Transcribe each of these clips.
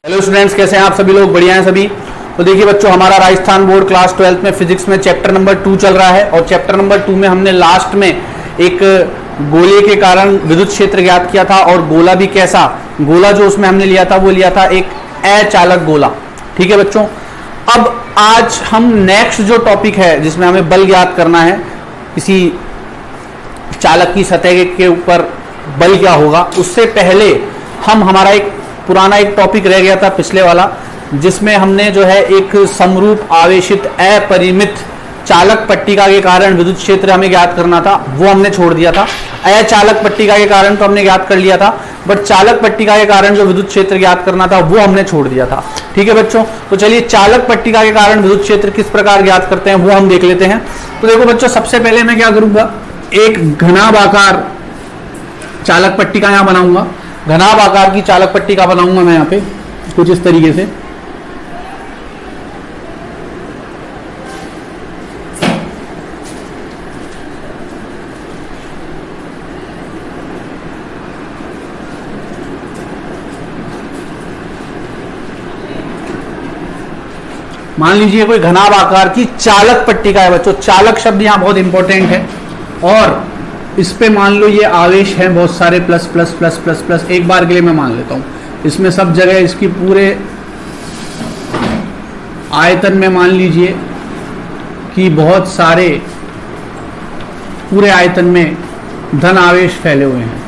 Hello students, कैसे हैं आप सभी लोग? बढ़िया हैं सभी। तो देखिए बच्चों, हमारा राजस्थान बोर्ड क्लास 12th में फिजिक्स में चैप्टर नंबर 2 चल रहा है और चैप्टर नंबर 2 में हमने लास्ट में एक गोले के कारण विद्युत क्षेत्र ज्ञात किया था और गोला भी कैसा, गोला जो उसमें हमने लिया था वो लिया था एक अचालक गोला। ठीक है बच्चों, अब आज हम नेक्स्ट जो टॉपिक है जिसमें हमें बल ज्ञात करना है, किसी चालक की सतह के ऊपर बल क्या होगा, उससे पहले हम हमारा एक पुराना एक टॉपिक रह गया था पिछले वाला, जिसमें हमने जो है एक समरूप आवेशित अपरिमित चालक पट्टिका के कारण विद्युत क्षेत्र हमें ज्ञात करना था, वो हमने छोड़ दिया था। अचालक पट्टिका के कारण तो हमने ज्ञात कर लिया था, बट चालक पट्टिका के कारण जो विद्युत क्षेत्र ज्ञात करना था वो हमने छोड़ दिया था। ठीक है बच्चों, तो चलिए चालक पट्टिका के कारण विद्युत क्षेत्र किस प्रकार ज्ञात करते हैं वो हम देख लेते हैं। तो देखो बच्चों, सबसे पहले मैं क्या करूंगा, एक घनाभाकार चालक पट्टिका यहां बनाऊंगा, घनाभ आकार की चालक पट्टिका बनाऊंगा मैं यहाँ पे कुछ इस तरीके से। मान लीजिए कोई घनाभ आकार की चालक पट्टिका है बच्चों, चालक शब्द यहाँ बहुत इंपॉर्टेंट है, और इस पे मान लो ये आवेश है बहुत सारे, plus plus plus plus plus, एक बार के लिए मैं मान लेता हूं इसमें सब जगह इसकी पूरे आयतन में मान लीजिए कि बहुत सारे पूरे आयतन में धन आवेश फैले हुए हैं।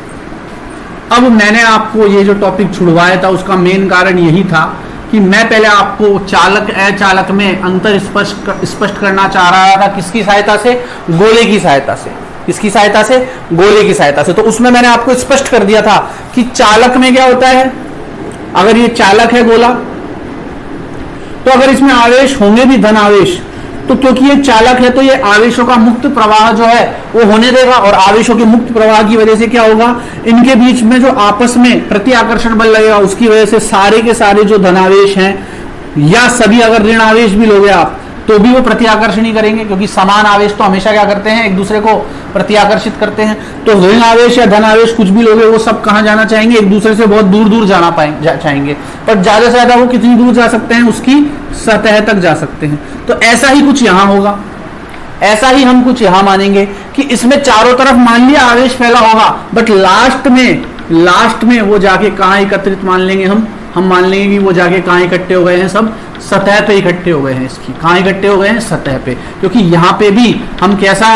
अब मैंने आपको ये जो टॉपिक छुड़वाया था उसका मेन कारण यही था कि मैं पहले आपको चालक अचालक में अंतर स्पष्ट करना चाह रहा था, किसकी सहायता से? गोले की सहायता से। किसकी सहायता से? गोले की सहायता से। तो उसमें मैंने आपको स्पष्ट कर दिया था कि चालक में क्या होता है, अगर ये चालक है गोला, तो अगर इसमें आवेश होंगे भी धन आवेश, तो क्योंकि ये चालक है तो ये आवेशों का मुक्त प्रवाह जो है वो होने देगा, और आवेशों के मुक्त प्रवाह की वजह से क्या होगा, इनके बीच में जो आपस में प्रति आकर्षण बल लगेगा उसकी वजह से सारे के सारे जो धनावेश हैं या सभी अगर ऋण आवेश भी लोगे आप तो भी वो प्रति आकर्षण ही करेंगे, क्योंकि समान आवेश तो हमेशा क्या करते हैं, एक दूसरे को प्रति आकर्षित करते हैं। तो ऋण आवेश या धन आवेश कुछ भी लोगे वो सब कहां जाना चाहेंगे, एक दूसरे से बहुत दूर दूर जाना चाहेंगे, पर ज्यादा से ज्यादा वो कितनी दूर जा सकते हैं, उसकी सतह तक जा सकते हैं। तो ऐसा ही कुछ यहां होगा, ऐसा ही हम कुछ यहां मानेंगे कि इसमें चारों तरफ मान लिया आवेश फैला होगा, बट लास्ट में वो जाके कहां एकत्रित मान लेंगे, हम मान लेंगे कि वो जाके कहां इकट्ठे हो गए हैं, सब सतह पे इकट्ठे हो गए हैं। इसकी कहां इकट्ठे हो गए हैं? सतह पे, क्योंकि यहां पे भी हम कैसा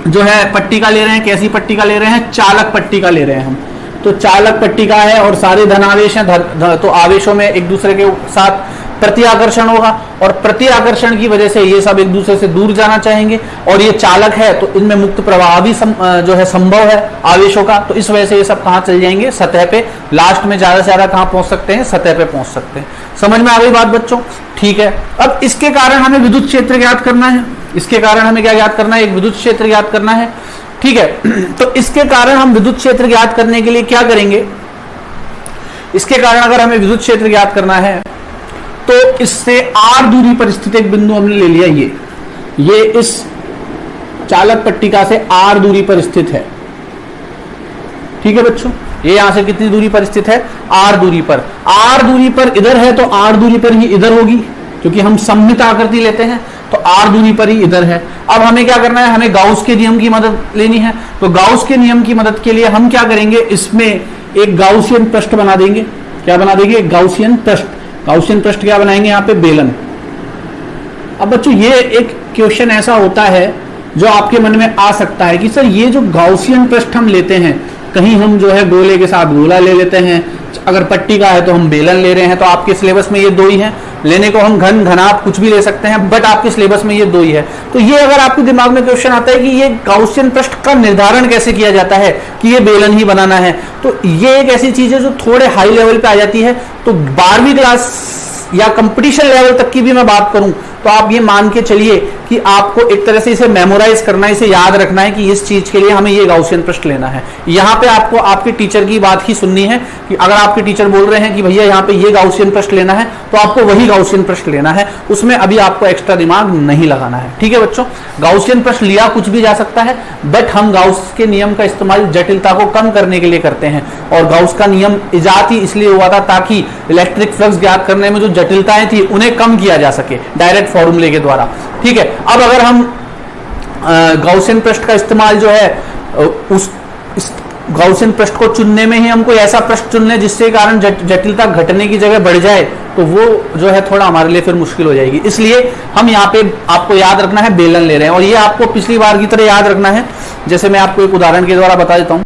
जो है पट्टिका ले रहे हैं, कैसी पट्टिका ले रहे हैं, चालक पट्टिका ले रहे हैं हम। तो चालक पट्टिका है और सारे धनावेश हैं, तो आवेशों में एक दूसरे के साथ प्रति आकर्षण होगा, और प्रति आकर्षण की वजह से ये सब एक दूसरे से दूर जाना चाहेंगे, और ये चालक है तो इनमें मुक्त प्रवाह भी जो है संभव है आवेशों का, तो इस वजह से ये सब कहां चल जाएंगे, सतह पे। लास्ट में ज्यादा से ज्यादा कहां पहुंच सकते हैं, सतह पे पहुंच सकते हैं। समझ में आ गई बात बच्चों? ठीक है, अब इसके कारण हमें विद्युत क्षेत्र ज्ञात करना है, इसके कारण हमें क्या ज्ञात करना है, एक विद्युत क्षेत्र ज्ञात करना है। ठीक है, तो इसके कारण हम विद्युत क्षेत्र ज्ञात करने के लिए क्या करेंगे, इसके कारण अगर हमें विद्युत क्षेत्र ज्ञात करना है तो इससे r दूरी पर स्थित एक बिंदु हमने ले लिया, ये इस चालक पट्टिका से r दूरी पर स्थित है। ठीक है बच्चों, ये यहां से कितनी दूरी पर स्थित है, r दूरी पर। r दूरी पर इधर है तो r दूरी पर ही इधर होगी, क्योंकि हम सममित आकृति लेते हैं, तो r दूरी पर ही इधर है। अब हमें क्या करना है, हमें गाउस के नियम की मदद लेनी है। तो गाउस के नियम की मदद के लिए हम क्या करेंगे, इसमें एक गाउसियन पृष्ठ बना देंगे। क्या बना देंगे? एक गाउसियन पृष्ठ। गाउसियन पृष्ठ क्या बनाएंगे यहाँ पे, बेलन। अब बच्चों ये एक क्वेश्चन ऐसा होता है जो आपके मन में आ सकता है कि सर ये जो गाउसियन पृष्ठ हम लेते हैं, कहीं हम जो है गोले के साथ गोला ले लेते हैं, अगर पट्टिका है तो हम बेलन ले रहे हैं, तो आपके सिलेबस में ये दो ही हैं, लेने को हम घन घनाभ कुछ भी ले सकते हैं, बट आपके सिलेबस में ये दो ही है। तो ये अगर आपके दिमाग में क्वेश्चन आता है कि ये गाउसियन पृष्ठ का निर्धारण कैसे किया जाता है कि ये बेलन ही बनाना है, तो ये एक ऐसी चीज है जो थोड़े हाई लेवल पे आ जाती है। तो 12वीं क्लास या कंपटीशन लेवल तक की भी मैं बात करूं तो आप ये मान के चलिए कि आपको एक तरह से इसे मेमोराइज करना है, इसे याद रखना है कि इस चीज के लिए हमें ये गाउसियन पृष्ठ लेना है। यहाँ पे आपको आपके टीचर की बात ही सुननी है कि अगर आपके टीचर बोल रहे हैं कि भैया यहाँ पे ये गाउसियन पृष्ठ लेना है तो आपको वही गाउसियन पृष्ठ लेना है, उसमें अभी आपको एक्स्ट्रा दिमाग नहीं लगाना है। ठीक है बच्चों, गाउसियन पृष्ठ लिया कुछ भी जा सकता है, बट हम गाउस के नियम का इस्तेमाल जटिलता को कम करने के लिए करते हैं। और गाउस का नियम इजाद ही इसलिए हुआ था ताकि इलेक्ट्रिक फ्लक्स ज्ञात करने में जो जटिलताएं थी उन्हें कम किया जा सके डायरेक्ट फॉर्मूले के द्वारा। ठीक है, अब अगर हम गाउसियन पृष्ठ का इस्तेमाल जो है उस गाउसियन पृष्ठ को चुनने में ही हम कोई ऐसा पृष्ठ चुन लें जिससे कारण जटिलता घटने की जगह बढ़ जाए, तो वो जो है थोड़ा हमारे लिए फिर मुश्किल हो जाएगी। इसलिए हम यहाँ पे आपको याद रखना है बेलन ले रहे हैं, और ये आपको पिछली बार की तरह याद रखना है। जैसे मैं आपको एक उदाहरण के द्वारा बता देता हूँ।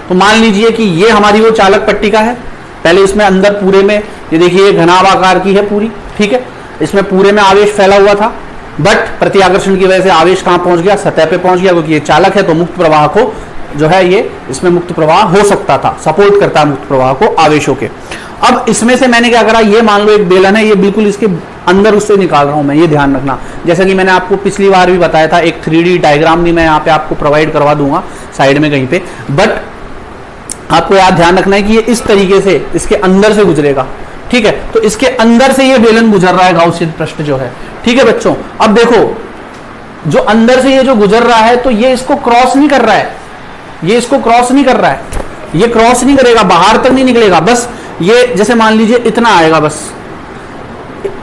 तो मान लीजिए कि ये हमारी वो चालक पट्टिका है। पहले इसमें अंदर पूरे में ये देखिए घनाभ आकार की है पूरी। ठीक है, इसमें पूरे में आवेश फैला हुआ था, बट प्रत्याकर्षण की वजह से आवेश कहां पहुंच गया, सतह पे पहुंच गया, क्योंकि ये चालक है तो मुक्त प्रवाह को जो है ये इसमें मुक्त प्रवाह हो सकता था, सपोर्ट करता है मुक्त प्रवाह को आवेशों के। अब इसमें से मैंने क्या करा, ये मान लो एक बेलन है, ये बिल्कुल इसके अंदर उससे निकाल रहा हूं मैं, ये ध्यान रखना। जैसा कि मैंने आपको पिछली बार भी बताया था, एक 3D डायग्राम भी मैं यहाँ पे आपको प्रोवाइड करवा दूंगा साइड में कहीं पे, बट आपको याद ध्यान रखना है कि ये इस तरीके से इसके अंदर से गुजरेगा। ठीक है, तो इसके अंदर से ये बेलन गुजर रहा है गाउसियन पृष्ठ जो है। ठीक है बच्चों, अब देखो जो अंदर से ये जो गुजर रहा है तो ये इसको क्रॉस नहीं कर रहा है, ये इसको क्रॉस नहीं कर रहा है, ये क्रॉस नहीं करेगा, बाहर तक नहीं निकलेगा, बस ये जैसे मान लीजिए इतना आएगा, बस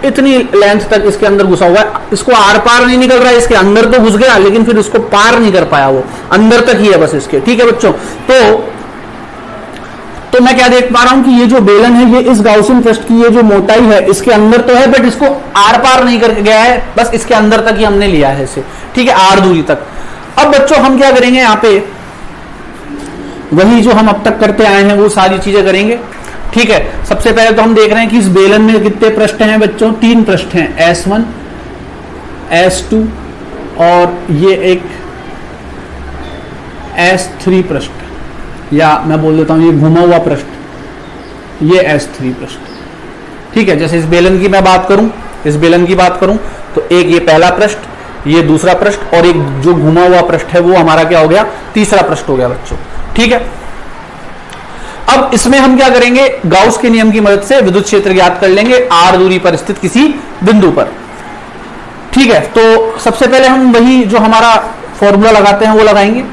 इतनी लेंथ तक इसके अंदर घुसा हुआ है, इसको आर पार नहीं निकल रहा है, इसके अंदर तो घुस गया लेकिन फिर उसको पार नहीं कर पाया, वो अंदर तक ही है बस इसके। ठीक है बच्चों, तो मैं क्या देख पा रहा हूं कि ये जो बेलन है ये इस गाउसियन पृष्ठ की ये जो मोटाई है इसके अंदर तो है, बट इसको आर पार नहीं करके गया है, बस इसके अंदर तक ही हमने लिया है इसे। ठीक है, आर दूरी तक। अब बच्चों हम क्या करेंगे, यहाँ पे वही जो हम अब तक करते आए हैं वो सारी चीजें करेंगे। ठीक है, सबसे पहले तो हम देख रहे हैं कि इस बेलन में कितने पृष्ठ हैं बच्चों, 3 पृष्ठ हैं, S1 S2 और ये एक S3 पृष्ठ, या मैं बोल देता हूं ये घुमा हुआ पृष्ठ, ये S3 पृष्ठ। ठीक है, जैसे इस बेलन की मैं बात करूं, इस बेलन की बात करूं तो एक ये पहला पृष्ठ, ये दूसरा पृष्ठ, और एक जो घुमा हुआ पृष्ठ है वो हमारा क्या हो गया, तीसरा पृष्ठ हो गया बच्चों। ठीक है, अब इसमें हम क्या करेंगे, गाउस के नियम की मदद से विद्युत क्षेत्र ज्ञात कर लेंगे r दूरी पर स्थित किसी बिंदु पर। ठीक है, तो सबसे पहले हम वही जो हमारा फॉर्मूला लगाते हैं वो लगाएंगे।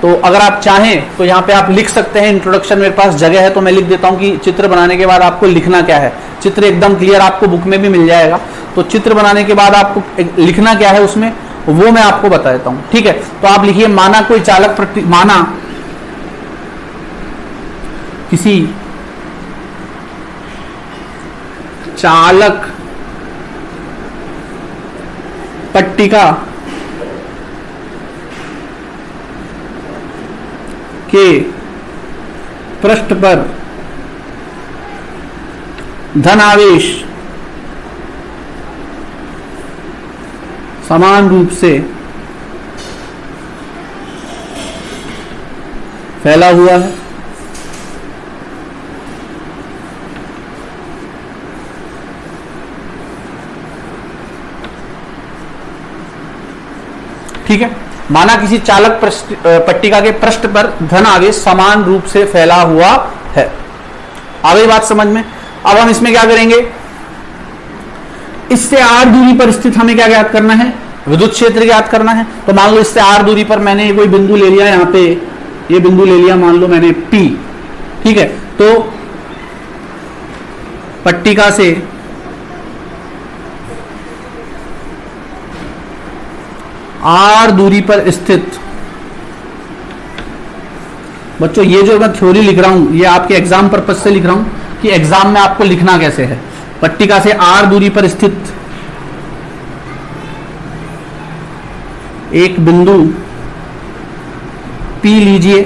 तो अगर आप चाहें तो यहाँ पे आप लिख सकते हैं, इंट्रोडक्शन मेरे पास जगह है तो मैं लिख देता हूँ कि चित्र बनाने के बाद आपको लिखना क्या है। चित्र एकदम क्लियर आपको बुक में भी मिल जाएगा, तो चित्र बनाने के बाद आपको लिखना क्या है उसमें वो मैं आपको बता देता हूँ। ठीक है, तो आप लिखिए, माना कोई चालक माना किसी चालक पट्टिका के पृष्ठ पर धन आवेश समान रूप से फैला हुआ है। ठीक है, माना किसी चालक पट्टिका के पृष्ठ पर धन आवेश समान रूप से फैला हुआ है। आ गई बात समझ में। अब हम इसमें क्या करेंगे, इससे r दूरी पर स्थित हमें क्या ज्ञात करना है, विद्युत क्षेत्र ज्ञात करना है। तो मान लो इससे r दूरी पर मैंने कोई बिंदु ले लिया, यहां पे ये बिंदु ले लिया, मान लो मैंने P। ठीक है, तो पट्टिका से r दूरी पर स्थित, बच्चों ये जो मैं थ्योरी लिख रहा हूं ये आपके एग्जाम पर्पज से लिख रहा हूं कि एग्जाम में आपको लिखना कैसे है। पट्टिका से r दूरी पर स्थित एक बिंदु P लीजिए,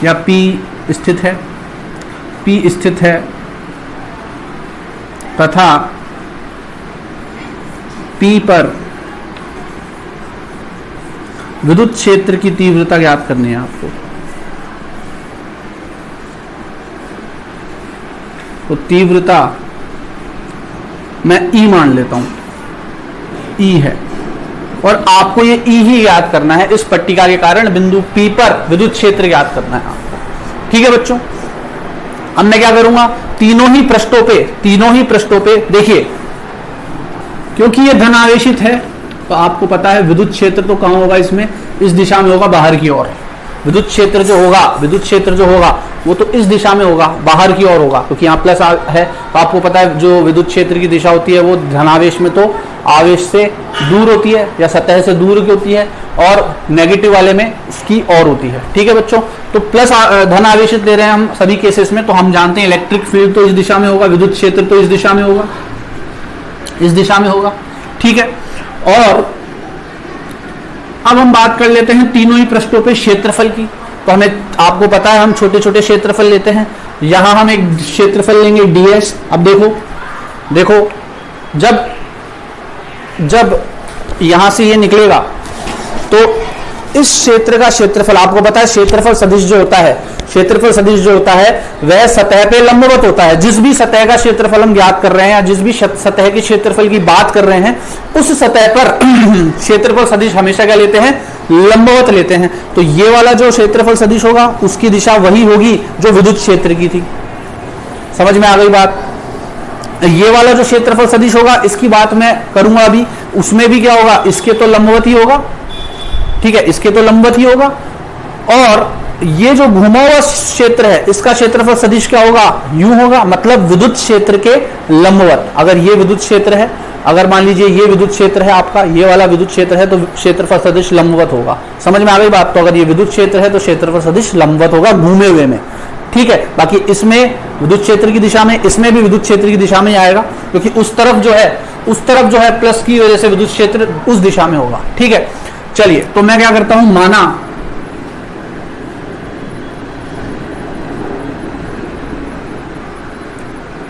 या P स्थित है, P स्थित है तथा P पर विद्युत क्षेत्र की तीव्रता ज्ञात करनी है आपको। तो तीव्रता मैं ई मान लेता हूं, ई है, और आपको ये ई ही याद करना है। इस पट्टिका के कारण बिंदु P पर विद्युत क्षेत्र याद करना है आपको। ठीक है बच्चों, अब मैं क्या करूंगा, तीनों ही पृष्ठों पे देखिए, क्योंकि ये धन आवेशित है तो आपको पता है विद्युत क्षेत्र तो कहां होगा, इसमें इस दिशा में होगा, बाहर की ओर। विद्युत क्षेत्र जो होगा वो तो इस दिशा में होगा, बाहर की ओर होगा, क्योंकि यहाँ प्लस है। तो आपको पता है जो विद्युत क्षेत्र की दिशा होती है वो धनावेश में तो आवेश से दूर होती है या सतह से दूर की होती है, और नेगेटिव वाले में इसकी ओर होती है। ठीक है बच्चों, तो प्लस धन आवेशित ले रहे हैं हम सभी केसेस में, तो हम जानते हैं इलेक्ट्रिक फील्ड तो इस दिशा में होगा, विद्युत क्षेत्र तो इस दिशा में होगा। ठीक है, और अब हम बात कर लेते हैं तीनों ही पृष्ठों पे क्षेत्रफल की। तो हमें, आपको पता है हम छोटे छोटे क्षेत्रफल लेते हैं। यहां हम एक क्षेत्रफल लेंगे ds। अब देखो जब यहां से ये निकलेगा तो इस क्षेत्र का क्षेत्रफल, आपको पता है क्षेत्रफल सदिश जो होता है वह सतह पे लंबवत होता है। जिस भी सतह का क्षेत्रफल हम ज्ञात कर रहे हैं या जिस भी सतह के क्षेत्रफल की बात कर रहे हैं, उस सतह पर क्षेत्रफल सदिश हमेशा क्या लेते हैं, लंबवत लेते हैं। तो ये वाला जो क्षेत्रफल सदिश होगा उसकी दिशा वही होगी जो विद्युत क्षेत्र की थी। समझ में आ गई बात। ये वाला जो क्षेत्रफल सदिश होगा, इसकी बात मैं करूंगा अभी, उसमें भी क्या होगा, इसके तो लंबवत ही होगा। ठीक है, इसके तो लंबवत ही होगा। और ये जो घुमा हुआ क्षेत्र है इसका क्षेत्रफल सदिश क्या होगा, यूं होगा, मतलब विद्युत क्षेत्र के लंबवत। अगर ये विद्युत क्षेत्र है, अगर मान लीजिए ये विद्युत क्षेत्र है आपका, ये वाला विद्युत क्षेत्र है, तो क्षेत्रफल सदिश लंबवत होगा। समझ में आ गई बात। तो अगर ये विद्युत क्षेत्र है तो क्षेत्रफल सदिश लंबवत होगा घूमे हुए में। ठीक है, बाकी इसमें विद्युत क्षेत्र की दिशा में, इसमें भी विद्युत क्षेत्र की दिशा में आएगा, क्योंकि उस तरफ जो है प्लस की वजह से विद्युत क्षेत्र उस दिशा में होगा। ठीक है, चलिए, तो मैं क्या करता हूं,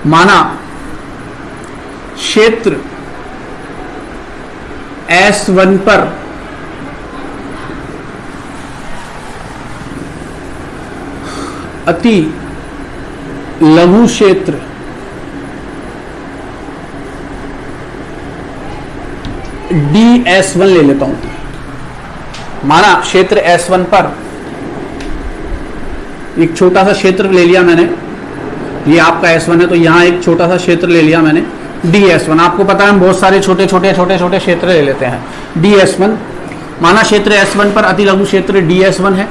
माना क्षेत्र S1 पर अति लघु क्षेत्र ds1 ले लेता हूं। माना क्षेत्र S1 पर एक छोटा सा क्षेत्र ले लिया मैंने, ये आपका S1 है तो यहां एक छोटा सा क्षेत्र ले लिया मैंने ds1। आपको पता है हम बहुत सारे छोटे छोटे क्षेत्र ले लेते हैं। ds1, माना क्षेत्र S1 पर अति लघु क्षेत्र ds1 है।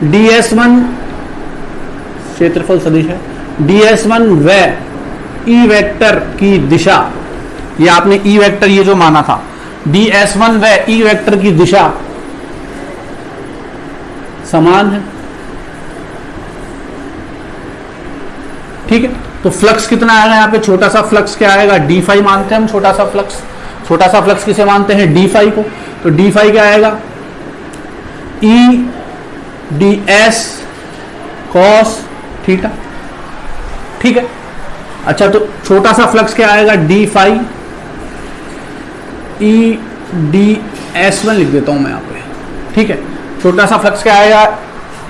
ds1 क्षेत्रफल सदिश है। ds1 व ई वेक्टर की दिशा, ये आपने ई वेक्टर ये जो माना था, ds1 व ई वेक्टर की दिशा समान है। ठीक है, तो फ्लक्स कितना आएगा यहाँ पे, छोटा सा फ्लक्स क्या आएगा, डी फाई मानते हैं हम। छोटा सा फ्लक्स किसे मानते हैं, डी फाई को। तो डी फाई क्या आएगा, E D S cos theta. ठीक है, अच्छा, तो छोटा सा फ्लक्स क्या आएगा, D phi E D S1 लिख देता हूं मैं यहाँ पे। ठीक है, छोटा सा फ्लक्स क्या आएगा,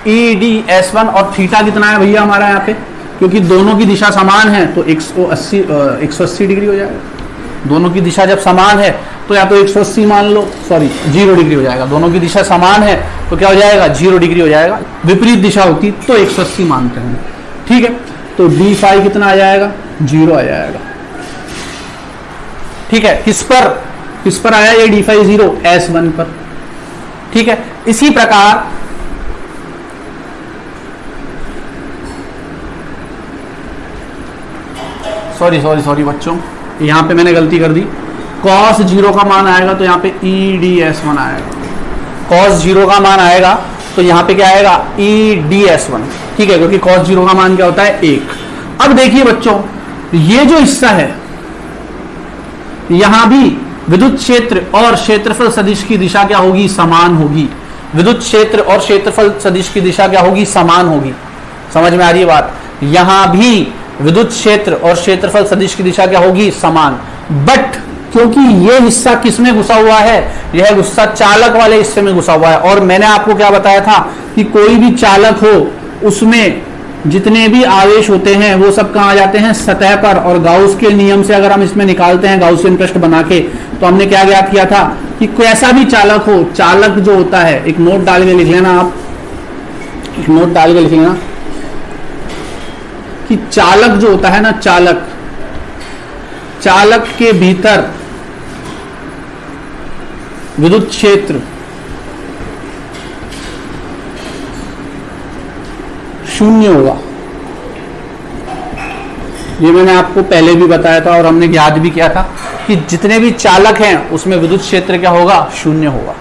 ई डी S1, और थीटा कितना है भैया हमारा यहाँ पे, क्योंकि दोनों की दिशा समान है तो 180 डिग्री हो जाएगा। दोनों की दिशा जब समान है तो या तो 180 मान लो, 0 डिग्री हो जाएगा। दोनों की दिशा समान है तो क्या हो जाएगा, 0 डिग्री हो जाएगा। विपरीत दिशा होती तो 180 मानते हैं। ठीक है, तो डी फाई कितना आ जाएगा, 0 आ जाएगा। ठीक है, किस पर आया ये डी फाई 0, S1 पर। ठीक है, इसी प्रकार सॉरी बच्चों, यहां पे मैंने गलती कर दी। cos 0 का मान आएगा तो यहाँ पे EDS1 आएगा। cos 0 का मान आएगा तो यहाँ पे क्या आएगा, EDS1। ठीक है, क्योंकि cos 0 का मान क्या होता है, 1। अब देखिए बच्चों, ये जो हिस्सा है यहां भी विद्युत क्षेत्र और क्षेत्रफल सदिश की दिशा क्या होगी, समान होगी। विद्युत क्षेत्र और क्षेत्रफल सदिश की दिशा क्या होगी, समान होगी। समझ में आ रही है बात। यहां भी विद्युत क्षेत्र और क्षेत्रफल सदिश की दिशा क्या होगी, समान। बट क्योंकि यह हिस्सा किसमें घुसा हुआ है, यह हिस्सा चालक वाले हिस्से में घुसा हुआ है। और मैंने आपको क्या बताया था कि कोई भी चालक हो उसमें जितने भी आवेश होते हैं वो सब कहाँ आ जाते हैं, सतह पर। और गाउस के नियम से अगर हम इसमें निकालते हैं गाउसियन पृष्ठ बना के, तो हमने क्या ज्ञात किया था कि कैसा भी चालक हो, चालक जो होता है, एक नोट डाल के लिख लेना आप, एक नोट डाल के लिख लेना कि चालक जो होता है ना, चालक, चालक के भीतर विद्युत क्षेत्र शून्य होगा। ये मैंने आपको पहले भी बताया था और हमने याद भी किया था कि जितने भी चालक हैं उसमें विद्युत क्षेत्र क्या होगा, शून्य होगा।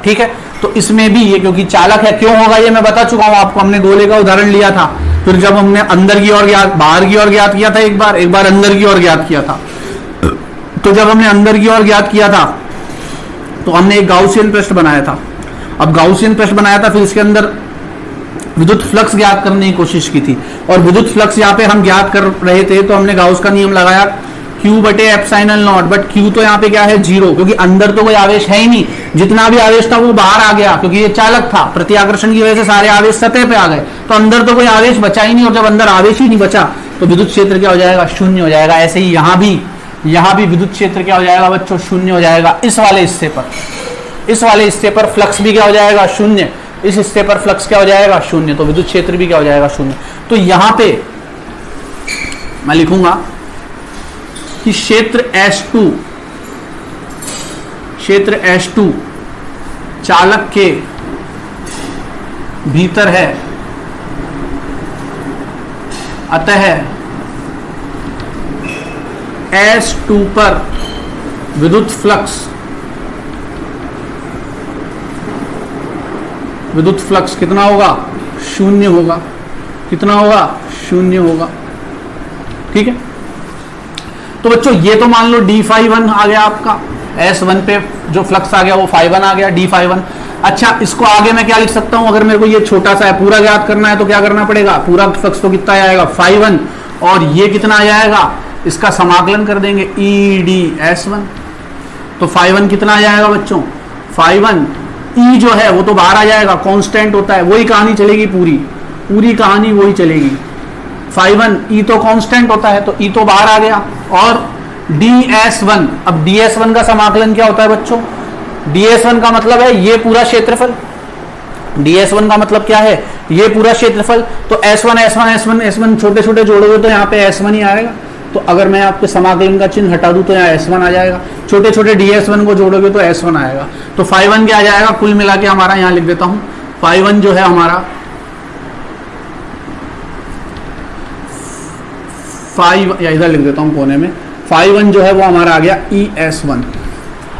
ठीक है, तो इसमें भी ये क्योंकि चालक है, क्यों होगा ये मैं बता चुका हूं आपको, हमने गोले का उदाहरण लिया था। फिर जब हमने अंदर की ओर ज्ञात, बाहर की ओर ज्ञात किया था, एक बार अंदर की ओर ज्ञात किया था। तो जब हमने अंदर की ओर ज्ञात किया था तो हमने एक गाउसियन पृष्ठ बनाया था। अब गाउसियन पृष्ठ बनाया था, फिर इसके अंदर विद्युत फ्लक्स ज्ञात करने की कोशिश की थी। और विद्युत फ्लक्स यहाँ पे हम ज्ञात कर रहे थे तो हमने गाउस का नियम लगाया Q बटे एप्सिलॉन नॉट, बट Q तो यहाँ पे क्या है, 0, क्योंकि अंदर तो कोई आवेश है ही नहीं। जितना भी आवेश था वो बाहर आ गया, क्योंकि ये चालक था, प्रतिआकर्षण की वजह से सारे आवेश सतह पे आ गए, तो अंदर तो कोई आवेश बचा ही नहीं। और जब अंदर आवेश ही नहीं बचा तो विद्युत क्षेत्र क्या हो जाएगा, शून्य हो जाएगा। ऐसे ही यहाँ भी विद्युत क्षेत्र क्या हो जाएगा बच्चों, शून्य हो जाएगा। इस वाले हिस्से पर फ्लक्स भी क्या हो जाएगा, शून्य। इस हिस्से पर फ्लक्स क्या हो जाएगा, शून्य। तो विद्युत क्षेत्र भी क्या हो जाएगा, शून्य। तो यहां पे मैं लिखूंगा कि क्षेत्र S2 चालक के भीतर है, अतः S2 पर विद्युत फ्लक्स कितना होगा, शून्य होगा। कितना होगा, शून्य होगा। ठीक है, तो बच्चों ये तो मान लो d∅1 आ गया आपका, S1 पे जो फ्लक्स आ गया वो ∅1 आ गया, d∅1। अच्छा, इसको आगे मैं क्या लिख सकता हूं, अगर मेरे को ये छोटा सा है पूरा ज्ञात करना है तो क्या करना पड़ेगा, पूरा फ्लक्स तो कितना आएगा, ∅1, और ये कितना आ जाएगा, इसका समाकलन कर देंगे EdS1। तो ∅1 कितना आ जाएगा बच्चों, ∅1 E जो है वो तो बाहर आ जाएगा, कांस्टेंट होता है, वही कहानी चलेगी, पूरी कहानी वही चलेगी। ∅1 E तो कांस्टेंट होता है, तो E तो बाहर आ गया। और ds1, अब ds1 का समाकलन क्या होता है बच्चों, ds1 का मतलब है ये पूरा क्षेत्रफल, ds1 का मतलब क्या है, ये पूरा क्षेत्रफल। तो S1 छोटे छोटे जोड़ोगे तो यहाँ पे S1 ही आएगा। तो अगर मैं आपके समाकलन का चिन्ह हटा दूं तो यहाँ S1 आ जाएगा, छोटे छोटे ds1 को जोड़ोगे तो S1 आएगा। तो ∅1 क्या आ जाएगा, कुल मिला के हमारा, यहाँ लिख देता हूं, ∅1 जो है हमारा 5, या इधर लिख देता हूं कोने में, ∅1 जो है वो हमारा आ गया ES1।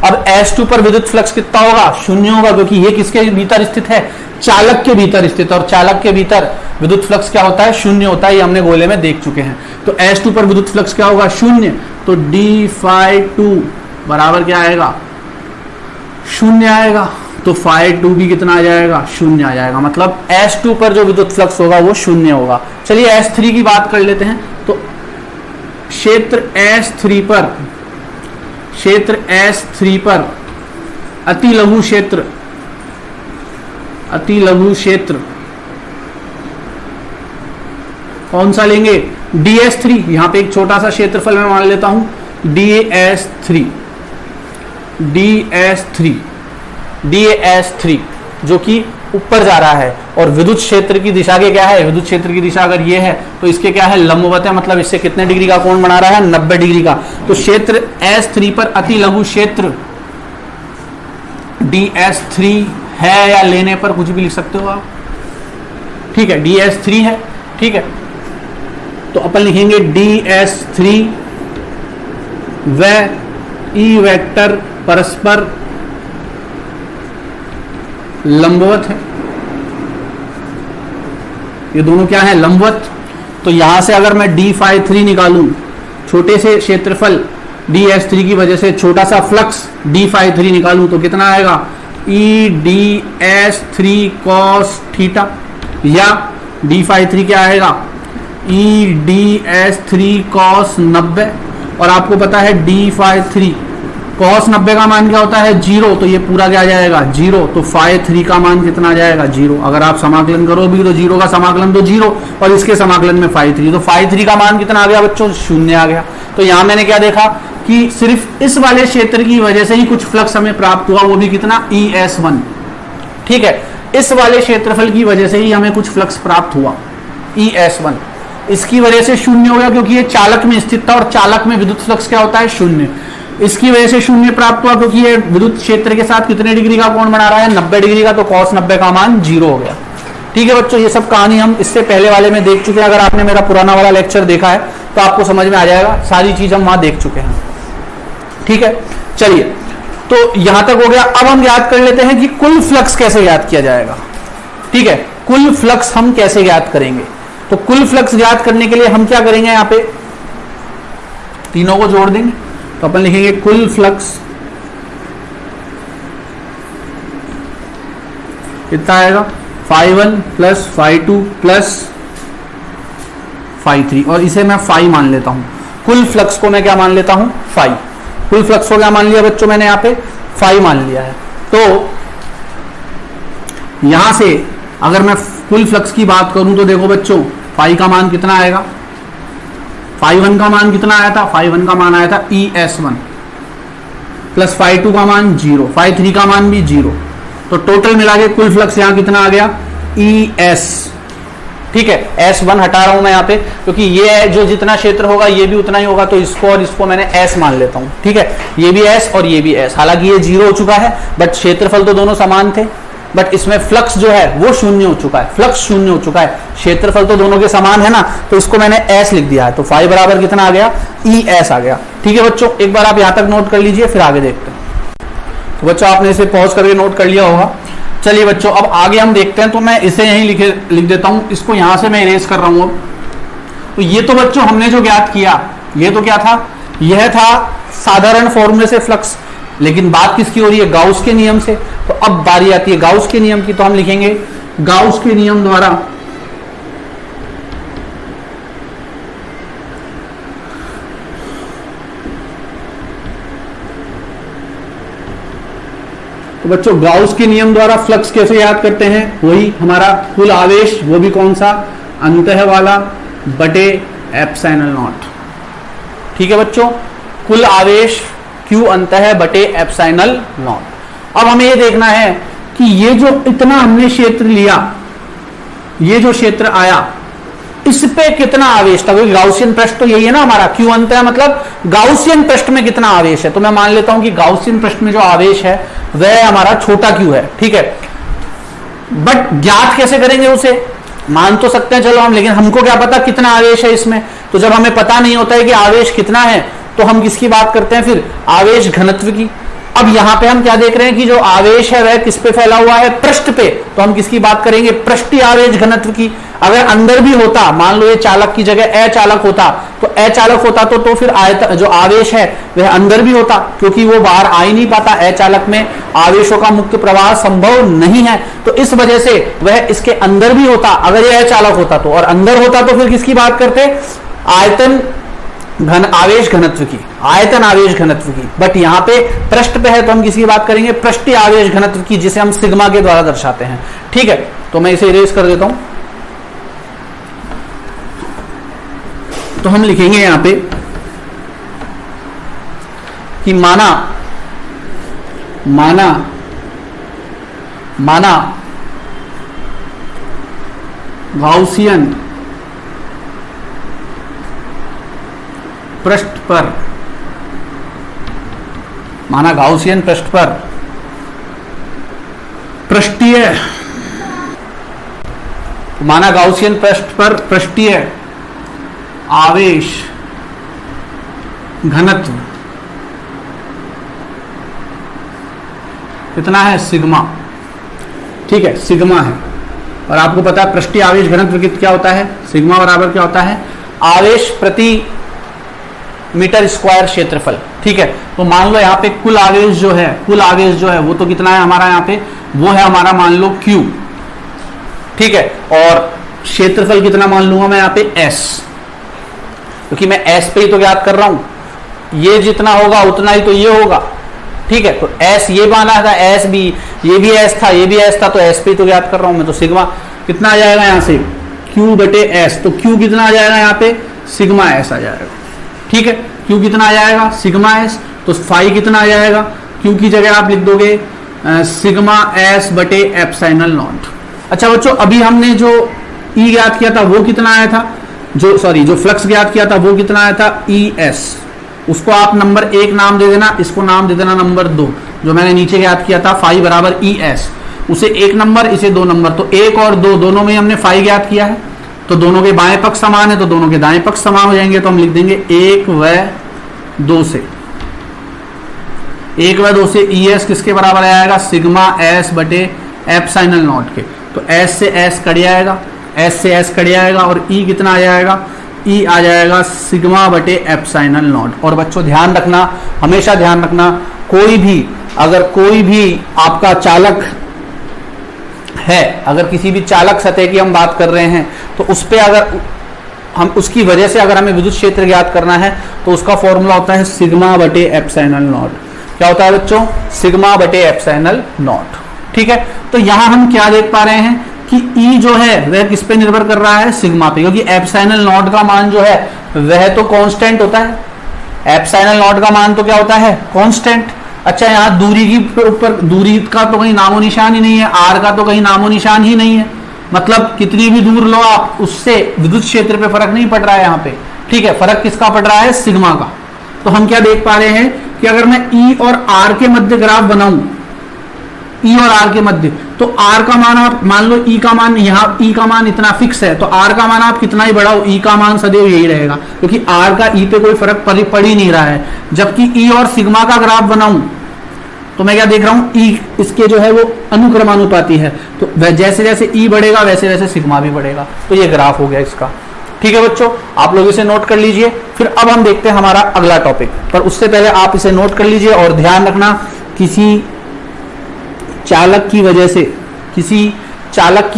अब S2 पर विद्युत फ्लक्स कितना होगा, शून्य होगा, क्योंकि ये किसके भीतर स्थित है, चालक के भीतर स्थित। और चालक के भीतर विद्युत फ्लक्स क्या होता है, शून्य होता है, ये हमने गोले में देख चुके हैं। तो S2 पर विद्युत फ्लक्स क्या होगा, शून्य। तो d∅2 बराबर क्या आएगा, शून्य आएगा। तो ∅2 भी कितना आ जाएगा, शून्य आ जाएगा। मतलब S2 पर जो विद्युत फ्लक्स होगा वो शून्य होगा। चलिए S3 की बात कर लेते हैं। तो क्षेत्र S3 पर अति लघु क्षेत्र कौन सा लेंगे, ds3। यहां पे एक छोटा सा क्षेत्रफल मैं मान लेता हूं, ds3 जो कि ऊपर जा रहा है। और विद्युत क्षेत्र की दिशा के क्या है, विद्युत क्षेत्र की दिशा अगर ये है तो इसके क्या है, लंबवत है, मतलब इससे कितने डिग्री का कोण बना रहा है, 90 डिग्री का। तो क्षेत्र S3 पर अति लघु क्षेत्र ds3 है, या लेने पर कुछ भी लिख सकते हो आप, ठीक है, ds3 है। ठीक है, तो अपन लिखेंगे ds3 व E वेक्टर परस्पर लंबवत है। ये दोनों क्या है, लंबवत। तो यहां से अगर मैं d∅3 निकालूं, छोटे से क्षेत्रफल ds3 की वजह से छोटा सा फ्लक्स d∅3 निकालूं तो कितना आएगा, EdS3 cos थीटा, या d∅3 क्या आएगा, EdS3 cos 90। और आपको पता है d∅3 cos 90 का मान क्या होता है 0, तो ये पूरा क्या आ जाएगा 0, तो फाई 3 का मान कितना आ जाएगा 0। अगर आप समाकलन करोगे तो 0 का समाकलन तो 0 और इसके समाकलन में फाई 3, तो फाई 3 का मान कितना आ गया बच्चों 0 आ गया। तो यहां मैंने क्या देखा कि सिर्फ इस वाले क्षेत्र की वजह से ही कुछ फ्लक्स हमें प्राप्त हुआ, वो भी कितना ES1। ठीक है, इस वाले क्षेत्रफल की वजह से ही हमें कुछ फ्लक्स प्राप्त हुआ ES1। इसकी वजह से 0 हो गया क्योंकि ये चालक में स्थित था और चालक में विद्युत फ्लक्स क्या होता है 0। इसकी वजह से 0 प्राप्त हुआ क्योंकि ये विद्युत क्षेत्र के साथ कितने डिग्री का कोण बना रहा है 90 डिग्री का, तो cos 90 का मान 0 हो गया। ठीक है बच्चों, ये सब कहानी हम इससे पहले वाले में देख चुके हैं। अगर आपने मेरा पुराना वाला लेक्चर देखा है तो आपको समझ में आ जाएगा, सारी चीज हम वहां देख चुके हैं। ठीक है, चलिए तो यहां तक हो गया। अब हम याद कर लेते हैं कि कुल फ्लक्स कैसे याद किया जाएगा। ठीक है, कुल फ्लक्स हम कैसे याद करेंगे। तो कुल फ्लक्स याद करने के लिए हम क्या करेंगे, यहां पे तीनों को जोड़ देंगे, तो अपन लिखेंगे कुल फ्लक्स कितना आएगा φ1 प्लस φ2 प्लस φ3, और इसे मैं φ मान लेता हूं। कुल फ्लक्स को मैं क्या मान लेता हूं φ। कुल फ्लक्स को क्या मान लिया बच्चों मैंने यहाँ पे φ मान लिया है। तो यहां से अगर मैं कुल फ्लक्स की बात करूं तो देखो बच्चों φ का मान कितना आएगा, φ1 का मान कितना आया था, φ1 का मान आया था ES1 प्लस φ2 का मान 0, φ3 का मान भी 0, तो टोटल मिला के कुल फ्लक्स यहां कितना आ गया ES। ठीक है, S1 हटा रहा हूं मैं यहाँ पे क्योंकि ये जो जितना क्षेत्र होगा ये भी उतना ही होगा, तो इसको और इसको मैंने S मान लेता हूं। ठीक है, ये भी S और ये भी S, हालांकि ये 0 हो चुका है बट क्षेत्रफल तो दोनों समान थे, बट इसमें फ्लक्स जो है वो 0 हो चुका है, फ्लक्स 0 हो चुका है, क्षेत्रफल तो दोनों के समान है ना, तो इसको मैंने S लिख दिया है, तो φ बराबर कितना आ गया ES आ गया। ठीक है बच्चों, एक बार आप यहां तक नोट कर लीजिए, फिर आगे देखते हैं। तो बच्चों आपने इसे पॉज करके नोट कर लिया होगा। चलिए बच्चों अब आगे हम देखते हैं, तो मैं इसे यहीं लिख देता हूं, इसको यहां से मैं इरेज कर रहा हूं। तो ये तो बच्चों हमने जो ज्ञात किया ये तो क्या था, यह था साधारण फॉर्मूले से फ्लक्स, लेकिन बात किसकी हो रही है गाउस के नियम से। तो अब बारी आती है गाउस के नियम की, तो हम लिखेंगे गाउस के नियम द्वारा तो बच्चों गाउस के नियम द्वारा फ्लक्स कैसे याद करते हैं, वही हमारा कुल आवेश, वो भी कौन सा अंतः वाला बटे एप्सिलॉन नॉट। ठीक है बच्चों, कुल आवेश Q अंतः बटे एप्सिलॉन नॉट। अब हमें ये देखना है कि ये जो इतना हमने क्षेत्र लिया, ये जो क्षेत्र आया इस पे कितना आवेश था, क्योंकि गाउसियन पृष्ठ तो यही है ना हमारा, Q अंतः मतलब गाउसियन पृष्ठ में कितना आवेश है। तो मैं मान लेता हूं कि गाउसियन पृष्ठ में जो आवेश है वह हमारा छोटा Q है। ठीक है, बट ज्ञात कैसे करेंगे उसे, मान तो सकते हैं चलो हम, लेकिन हमको क्या पता कितना आवेश है इसमें। तो जब हमें पता नहीं होता है कि आवेश कितना है तो हम किसकी बात करते हैं फिर, आवेश घनत्व की। अब यहां पे हम क्या देख रहे हैं कि जो आवेश है वह किस पे फैला हुआ है, पृष्ठ पे, तो हम किसकी बात करेंगे, पृष्ठीय आवेश घनत्व की। अगर अंदर भी होता, मान लो ये चालक की जगह अचालक होता, तो अचालक होता तो फिर जो आवेश है वह अंदर भी होता, क्योंकि वो बाहर आ ही नहीं पाता, अचालक में आवेशों का मुक्त प्रवाह संभव नहीं है, तो इस वजह से वह इसके अंदर भी होता अगर ये अचालक होता तो, और अंदर होता तो फिर किसकी बात करते, आयतन आवेश घनत्व की, आयतन आवेश घनत्व की। बट यहां पे पृष्ठ पे है तो हम किसकी बात करेंगे, पृष्ठीय आवेश घनत्व की, जिसे हम सिग्मा के द्वारा दर्शाते हैं। ठीक है, तो मैं इसे इरेज कर देता हूं। तो हम लिखेंगे यहां पे कि माना गाउसियन पृष्ठ पर, माना गाउसियन पृष्ठ पर पृष्ठीय, माना गाउसियन पृष्ठ पर पृष्ठीय आवेश घनत्व कितना है, सिग्मा। ठीक है, सिग्मा है, और आपको पता है पृष्ठीय आवेश घनत्व क्या होता है, सिग्मा बराबर क्या होता है, आवेश प्रति मीटर स्क्वायर क्षेत्रफल। ठीक है, तो मान लो यहाँ पे कुल आवेश जो है वो तो कितना है हमारा, यहाँ पे वो है हमारा मान लो Q। ठीक है, और क्षेत्रफल कितना मान लूंगा मैं यहाँ पे S, क्योंकि मैं S पे ही तो याद कर रहा हूं, ये जितना होगा उतना ही तो ये होगा, ठीक है, तो एस ये माना था, एस भी, ये भी एस था, ये भी एस था, तो एस पे तो याद कर रहा हूं मैं, तो सिग्मा कितना आ जाएगा यहां से क्यू बटे एस, तो क्यू कितना आ जाएगा यहाँ पे सिग्मा एस आ जाएगा। ठीक है, क्यू कितना आ जाएगा सिग्मा एस, तो फाई कितना आ जाएगा, क्यू की जगह आप लिख दोगे सिग्मा एस बटे एप्सिलॉन नॉट। अच्छा बच्चों, अभी हमने जो ई ज्ञात किया था वो कितना आया था, जो फ्लक्स ज्ञात किया था वो कितना आया था ई एस, उसको आप नंबर 1 नाम दे देना, इसको नाम दे देना नंबर 2, जो मैंने नीचे ज्ञात किया था फाई बराबर ई एस, उसे 1 नंबर इसे 2 नंबर, तो 1 और 2 दोनों में हमने फाई ज्ञात किया है, तो दोनों के बाएं पक्ष समान है, तो दोनों के दाएं पक्ष समान हो जाएंगे, तो हम लिख देंगे 1 व 2 से, 1 व 2 से ई एस किसके बराबर आएगा सिग्मा एस बटे एप्सिलॉन नॉट के, तो एस से एस कट जाएगा, एस से एस कट जाएगा, और ई कितना आ जाएगा, ई आ जाएगा सिग्मा बटे एप्सिलॉन नॉट। और बच्चों ध्यान रखना, हमेशा ध्यान रखना, अगर कोई भी आपका चालक है, अगर किसी भी चालक सतह की हम बात कर रहे हैं, तो उस पर अगर हम उसकी वजह से अगर हमें विद्युत क्षेत्र ज्ञात करना है, तो उसका फॉर्मूला होता है सिग्मा बटे एप्सिलॉन नॉट। क्या होता है बच्चों, सिग्मा बटे एप्सिलॉन नॉट। ठीक है, तो यहां हम क्या देख पा रहे हैं कि ई जो है वह किस पे निर्भर कर रहा है, सिग्मा पे, क्योंकि एप्सिलॉन नॉट का मान जो है वह तो कांस्टेंट होता है, एप्सिलॉन नॉट का मान तो क्या होता है कांस्टेंट। अच्छा, यहाँ दूरी की ऊपर दूरी का तो कहीं नामो निशान ही नहीं है, आर का तो कहीं नामो निशान ही नहीं है, मतलब कितनी भी दूर लो आप, उससे विद्युत क्षेत्र पे फर्क नहीं पड़ रहा है यहाँ पे। ठीक है, फर्क किसका पड़ रहा है, सिग्मा का। तो हम क्या देख पा रहे हैं कि अगर मैं ई और आर के मध्य ग्राफ बनाऊं, ई और आर के मध्य, तो आर का मान आप मान लो, ई का मान, यहाँ ई का मान इतना फिक्स है, तो आर का मान आप कितना ही बढ़ाओ ई का मान सदैव यही रहेगा, क्योंकि आर का ई पे कोई फर्क पड़ ही नहीं रहा है। जबकि ई और सिग्मा का ग्राफ बनाऊं, तो मैं क्या देख रहा हूं, ई इसके जो है वो अनुक्रमानुपाती है, तो जैसे जैसे ई बढ़ेगा वैसे वैसे सिग्मा भी बढ़ेगा, तो ये ग्राफ हो गया इसका। ठीक है बच्चों, आप लोग इसे नोट कर लीजिए। फिर अब हम देखते हैं हमारा अगला टॉपिक, पर उससे पहले आप इसे नोट कर लीजिए और ध्यान रखना, किसी चालक की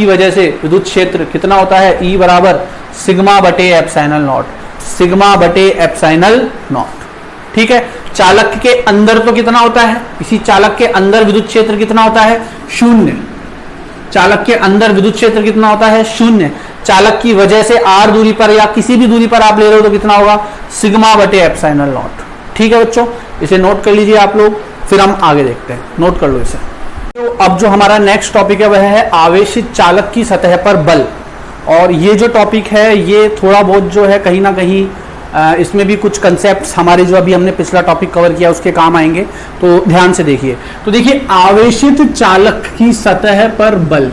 वजह से विद्युत क्षेत्र कितना होता है, ई बराबर सिग्मा बटे एप्सिलॉन नॉट, सिग्मा बटे एप्सिलॉन नॉट। ठीक है, चालक के अंदर तो कितना होता है, इसी चालक के अंदर विद्युत क्षेत्र कितना होता है, 0। चालक के अंदर विद्युत क्षेत्र कितना होता है, 0। चालक की वजह से आर दूरी पर या किसी भी दूरी पर आप ले रहे हो तो कितना होगा, सिग्मा बटे एप्सिलॉन नॉट। ठीक है बच्चों, इसे नोट कर लीजिए आप लोग, फिर हम आगे देखते हैं, नोट कर लो इसे। तो अब जो हमारा नेक्स्ट टॉपिक है वह है आवेशित चालक की सतह पर बल। और ये जो टॉपिक है ये थोड़ा बहुत जो है कहीं ना कहीं इसमें भी कुछ कंसेप्ट्स हमारे जो अभी हमने पिछला टॉपिक कवर किया उसके काम आएंगे, तो ध्यान से देखिए। तो देखिए, आवेशित चालक की सतह पर बल।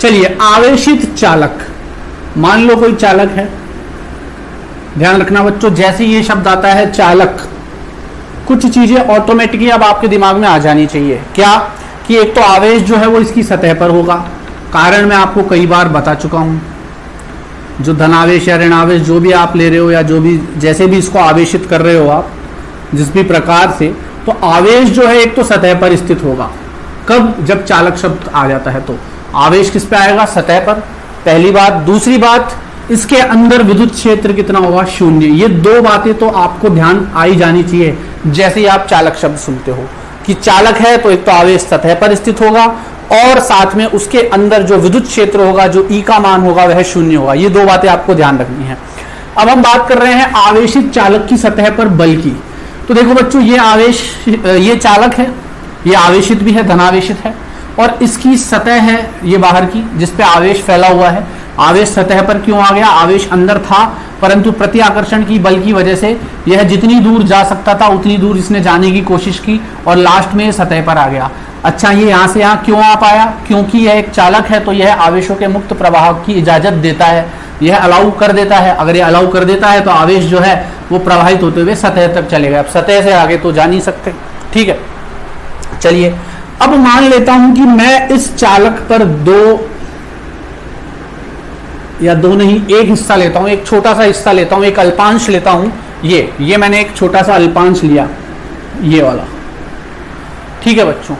चलिए, आवेशित चालक, मान लो कोई चालक है, ध्यान रखना बच्चों, जैसे ये शब्द आता है चालक, कुछ चीजें ऑटोमेटिकली अब आपके दिमाग में आ जानी चाहिए। क्या कि एक तो आवेश जो है वो इसकी सतह पर होगा, कारण मैं आपको कई बार बता चुका हूं, जो धनावेश या ऋणावेश जो भी आप ले रहे हो या जो भी जैसे भी इसको आवेशित कर रहे हो आप जिस भी प्रकार से, तो आवेश जो है एक तो सतह पर स्थित होगा। कब, जब चालक शब्द आ जाता है तो आवेश किस पे आएगा, सतह पर, पहली बात। दूसरी बात, इसके अंदर विद्युत क्षेत्र कितना होगा, 0। ये दो बातें तो आपको ध्यान आई जानी चाहिए जैसे ही आप चालक शब्द सुनते हो, कि चालक है तो एक तो आवेश सतह पर स्थित होगा और साथ में उसके अंदर जो विद्युत क्षेत्र होगा, जो ई का मान होगा वह 0 होगा। ये दो बातें आपको ध्यान रखनी है। अब हम बात कर रहे हैं आवेशित चालक की सतह पर बल की। तो देखो बच्चों, ये चालक है, ये आवेशित भी है, धनावेशित है, और इसकी सतह है ये बाहर की जिसपे आवेश फैला हुआ है। आवेश सतह पर क्यों आ गया, आवेश अंदर था परंतु प्रति आकर्षण की बल की वजह से यह जितनी दूर जा सकता था उतनी दूर इसने जाने की कोशिश की और लास्ट में सतह पर आ गया। अच्छा, ये यहाँ से यहाँ क्यों आ पाया, क्योंकि यह एक चालक है तो यह आवेशों के मुक्त प्रवाह की इजाजत देता है, यह अलाउ कर देता है। अगर ये अलाउ कर देता है तो आवेश जो है वो प्रवाहित होते हुए सतह तक चलेगा। अब सतह से आगे तो जा नहीं सकते। ठीक है, चलिए अब मान लेता हूं कि मैं इस चालक पर दो नहीं, एक हिस्सा लेता हूं, एक छोटा सा हिस्सा लेता हूं, एक अल्पांश लेता हूं। ये मैंने एक छोटा सा अल्पांश लिया, ये वाला। ठीक है बच्चों,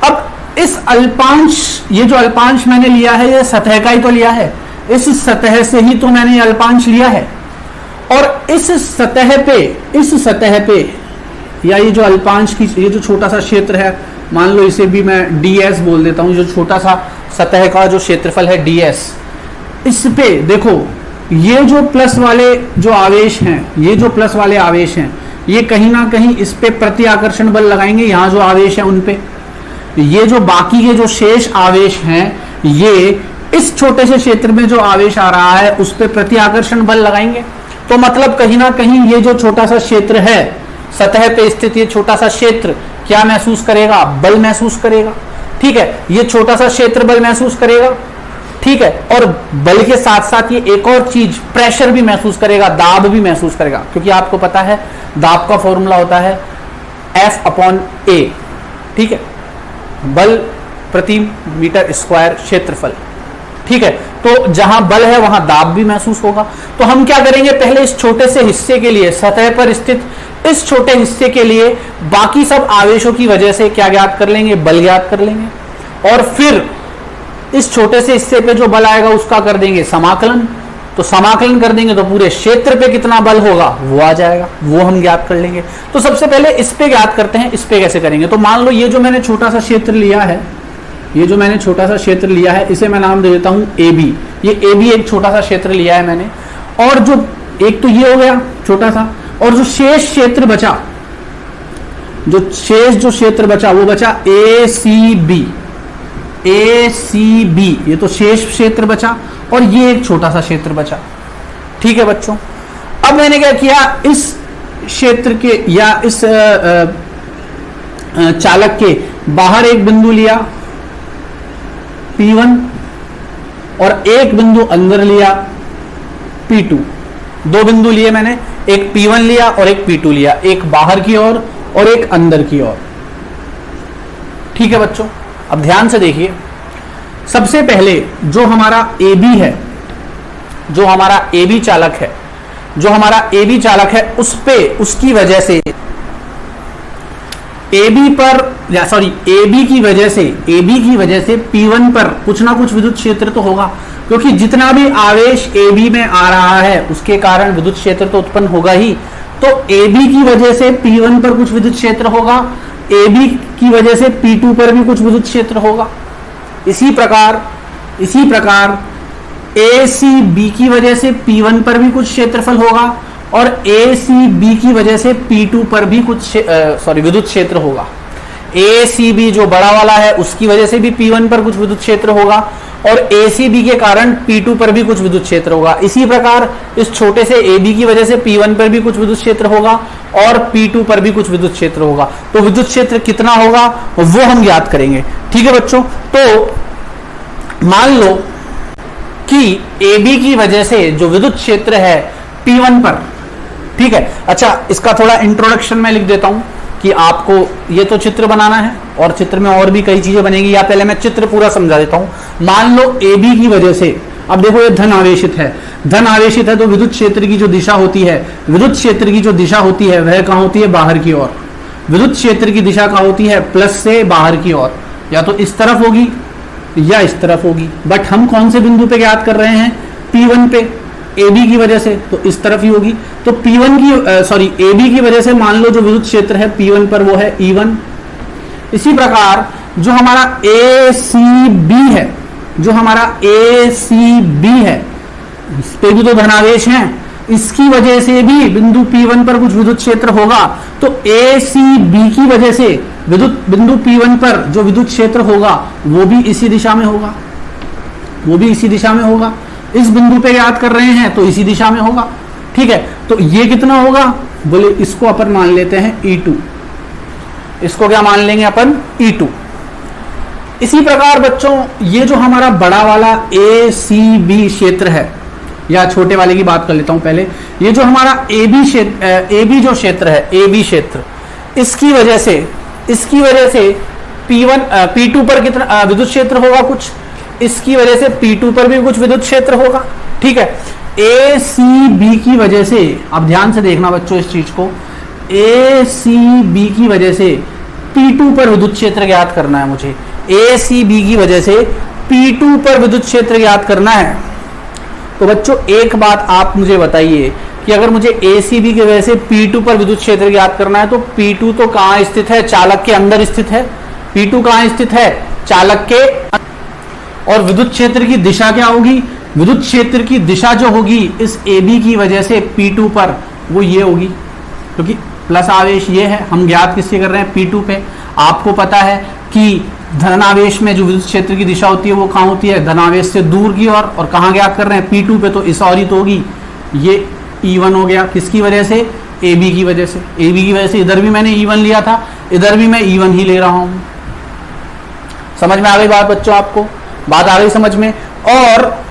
अब इस अल्पांश, ये जो अल्पांश मैंने लिया है ये सतह का ही तो लिया है, इस सतह से ही तो मैंने अल्पांश लिया है। और इस सतह पे या ये जो अल्पांश की ये जो छोटा सा क्षेत्र है, मान लो इसे भी मैं ds बोल देता हूँ, जो छोटा सा सतह का जो क्षेत्रफल है ds, इस पे देखो ये जो प्लस वाले जो आवेश हैं, ये जो प्लस वाले आवेश हैं, ये कहीं ना कहीं इस पे प्रति आकर्षण बल लगाएंगे, यहाँ जो आवेश है उन पे। ये जो बाकी के जो शेष आवेश हैं, ये इस छोटे से क्षेत्र में जो आवेश आ रहा है उस पे प्रति आकर्षण बल लगाएंगे। तो मतलब कहीं ना कहीं ये जो छोटा सा क्षेत्र है, सतह पे स्थित ये छोटा सा क्षेत्र क्या महसूस करेगा? बल महसूस करेगा। ठीक है, ये छोटा सा क्षेत्र बल महसूस करेगा। ठीक है, और बल के साथ साथ ये एक और चीज प्रेशर भी महसूस करेगा, दाब भी महसूस करेगा, क्योंकि आपको पता है दाब का फॉर्मूला होता है F/A। ठीक है, बल प्रति मीटर स्क्वायर क्षेत्रफल। ठीक है, तो जहां बल है वहां दाब भी महसूस होगा। तो हम क्या करेंगे, पहले इस छोटे से हिस्से के लिए, सतह पर स्थित इस छोटे हिस्से के लिए बाकी सब आवेशों की वजह से क्या ज्ञात कर लेंगे? बल ज्ञात कर लेंगे। और फिर इस छोटे से हिस्से पे जो बल आएगा उसका कर देंगे समाकलन। तो समाकलन कर देंगे तो पूरे क्षेत्र पे कितना बल होगा वो आ जाएगा, वो हम ज्ञात कर लेंगे। तो सबसे पहले इस पे ज्ञात करते हैं, इस पे कैसे करेंगे। तो मान लो ये जो मैंने छोटा सा क्षेत्र लिया है, ये जो मैंने छोटा सा क्षेत्र लिया है, इसे मैं नाम दे देता हूं AB। ये AB एक छोटा सा क्षेत्र लिया है मैंने, और जो एक तो ये हो गया छोटा सा, और जो शेष क्षेत्र बचा, जो शेष जो क्षेत्र बचा वो बचा ACB। ये तो शेष क्षेत्र बचा, और ये एक छोटा सा क्षेत्र बचा। ठीक है बच्चों, अब मैंने क्या किया, इस क्षेत्र के या इस चालक के बाहर एक बिंदु लिया P1, और एक बिंदु अंदर लिया P2। दो बिंदु लिए मैंने, एक P1 लिया और एक P2 लिया, एक बाहर की ओर और एक अंदर की ओर। ठीक है बच्चों, अब ध्यान से देखिए, सबसे पहले जो हमारा AB है, जो हमारा AB चालक है, जो हमारा AB चालक है उस पे, उसकी वजह से AB की वजह से P1 पर कुछ ना कुछ विद्युत क्षेत्र तो होगा, क्योंकि जितना भी आवेश AB में आ रहा है उसके कारण विद्युत क्षेत्र तो उत्पन्न होगा ही। तो AB की वजह से P1 पर कुछ विद्युत क्षेत्र होगा, AB की वजह से P2 पर भी कुछ विद्युत क्षेत्र होगा। इसी प्रकार ACB की वजह से P1 पर भी कुछ क्षेत्रफल होगा, और ACB की वजह से P2 पर भी कुछ विद्युत क्षेत्र होगा। ACB जो बड़ा वाला है उसकी वजह से भी P1 पर कुछ विद्युत क्षेत्र होगा, और ACB के कारण P2 पर भी कुछ विद्युत क्षेत्र होगा। इसी प्रकार इस छोटे से AB की वजह से P1 पर भी कुछ विद्युत क्षेत्र होगा, और P2 पर भी कुछ विद्युत क्षेत्र होगा। तो विद्युत क्षेत्र कितना होगा वो हम ज्ञात करेंगे। ठीक है बच्चों, तो मान लो कि AB की वजह से जो विद्युत क्षेत्र है P1 पर, ठीक है, अच्छा इसका थोड़ा इंट्रोडक्शन मैं लिख देता हूं कि आपको ये तो चित्र बनाना है, और चित्र में और भी कई चीजें बनेगी, या पहले मैं चित्र पूरा समझा देता हूं। मान लो AB की वजह से, अब देखो ये धन आवेशित है, तो विद्युत क्षेत्र की जो दिशा होती है, वह कहां होती है? बाहर की ओर। विद्युत क्षेत्र की दिशा कहां होती है? प्लस से बाहर की ओर, या तो इस तरफ होगी या इस तरफ होगी। बट हम कौन से बिंदु पे ज्ञात कर रहे हैं? P1 पे, AB की वजह से तो इस तरफ ही होगी। तो AB की वजह से मान लो जो विद्युत क्षेत्र है P1 पर वो है E1। इसी प्रकार जो हमारा ACB है, इस पे भी तो धनावेश हैं, इसकी वजह से भी बिंदु P1 पर कुछ विद्युत क्षेत्र होगा। तो ACB की वजह से बिंदु P1 पर जो विद्युत क्षेत्र होगा वो भी इसी दिशा में होगा, इस बिंदु पे याद कर रहे हैं तो इसी दिशा में होगा। ठीक है, तो ये कितना होगा? बोले इसको अपन मान लेते हैं E2। इसको क्या मान लेंगे अपन? E2। इसी प्रकार बच्चों ये जो हमारा बड़ा वाला ACB क्षेत्र है, या छोटे वाले की बात कर लेता हूं पहले, ये जो हमारा AB जो क्षेत्र है, AB क्षेत्र, इसकी वजह से P2 पर कितना विद्युत क्षेत्र होगा? कुछ। इसकी वजह से P2 पर भी कुछ विद्युत क्षेत्र होगा। ठीक है, ACB की वजह से, अब ध्यान से देखना बच्चों इस चीज को, ACB की वजह से P2 पर विद्युत क्षेत्र ज्ञात करना है मुझे। ACB की वजह से P2 पर विद्युत क्षेत्र ज्ञात करना है। तो बच्चों एक बात आप मुझे बताइए कि अगर मुझे ACB की वजह से P2 पर विद्युत क्षेत्र ज्ञात करना है तो P2 तो कहां स्थित है, चालक के अंदर स्थित है। P2 कहां स्थित है, चालक के। और विद्युत क्षेत्र की दिशा क्या होगी, विद्युत क्षेत्र की दिशा जो होगी इस AB की वजह से P2 पर, वो ये होगी, क्योंकि प्लस आवेश ये है, हम ज्ञात किससे कर रहे हैं, P2 पे। आपको पता है कि धनावेश में जो विद्युत क्षेत्र की दिशा होती है वो कहां होती है, धनावेश से दूर की ओर, और कहां ज्ञात कर रहे हैं, P2 पे, तो इस और ही तो होगी। ये E1 हो गया, किसकी वजह से, AB की वजह से। AB की वजह से इधर भी मैंने E1 लिया था, इधर भी मैं E1 ही ले रहा हूं। समझ में आ गई बात बच्चों, आपको बात आ गई समझ में। और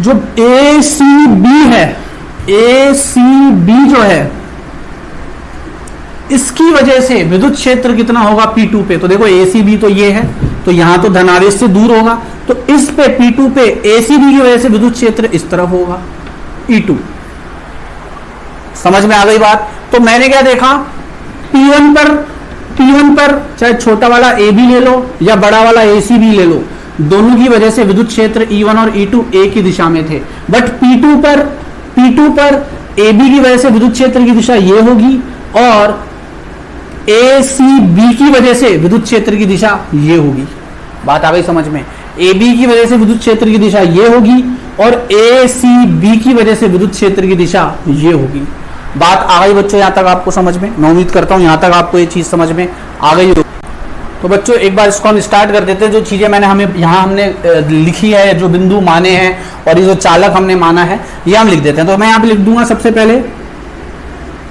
जो ACB है, ACB जो है, इसकी वजह से विद्युत क्षेत्र कितना होगा P2 पे। तो देखो ACB तो ये है, तो यहां तो धनावेश से दूर होगा, तो इस पे P2 पे ACB की वजह से विद्युत क्षेत्र इस तरफ होगा, E2। समझ में आ गई बात। तो मैंने क्या देखा, P1 पर चाहे छोटा वाला AB ले लो या बड़ा वाला ACB ले लो, दोनों की वजह से विद्युत क्षेत्र E1 और E2 एक ही दिशा में थे। बट P2 पर AB की वजह से विद्युत क्षेत्र की दिशा ये होगी, और ACB की वजह से विद्युत क्षेत्र की दिशा ये होगी। बात आ गई समझ में। AB की वजह से विद्युत क्षेत्र की दिशा ये होगी, और ACB की वजह से विद्युत क्षेत्र की दिशा ये होगी। बात आ गई बच्चों, यहां तक आपको समझ में। मैं उम्मीद करता हूं यहां तक आपको ये चीज समझ में आ गई हो। तो बच्चों एक बार इसको हम स्टार्ट कर देते हैं। जो चीजें हमने लिखी है, जो बिंदु माने हैं और ये जो चालक हमने माना है, ये हम लिख देते हैं। तो मैं यहां पे लिख दूंगा सबसे पहले,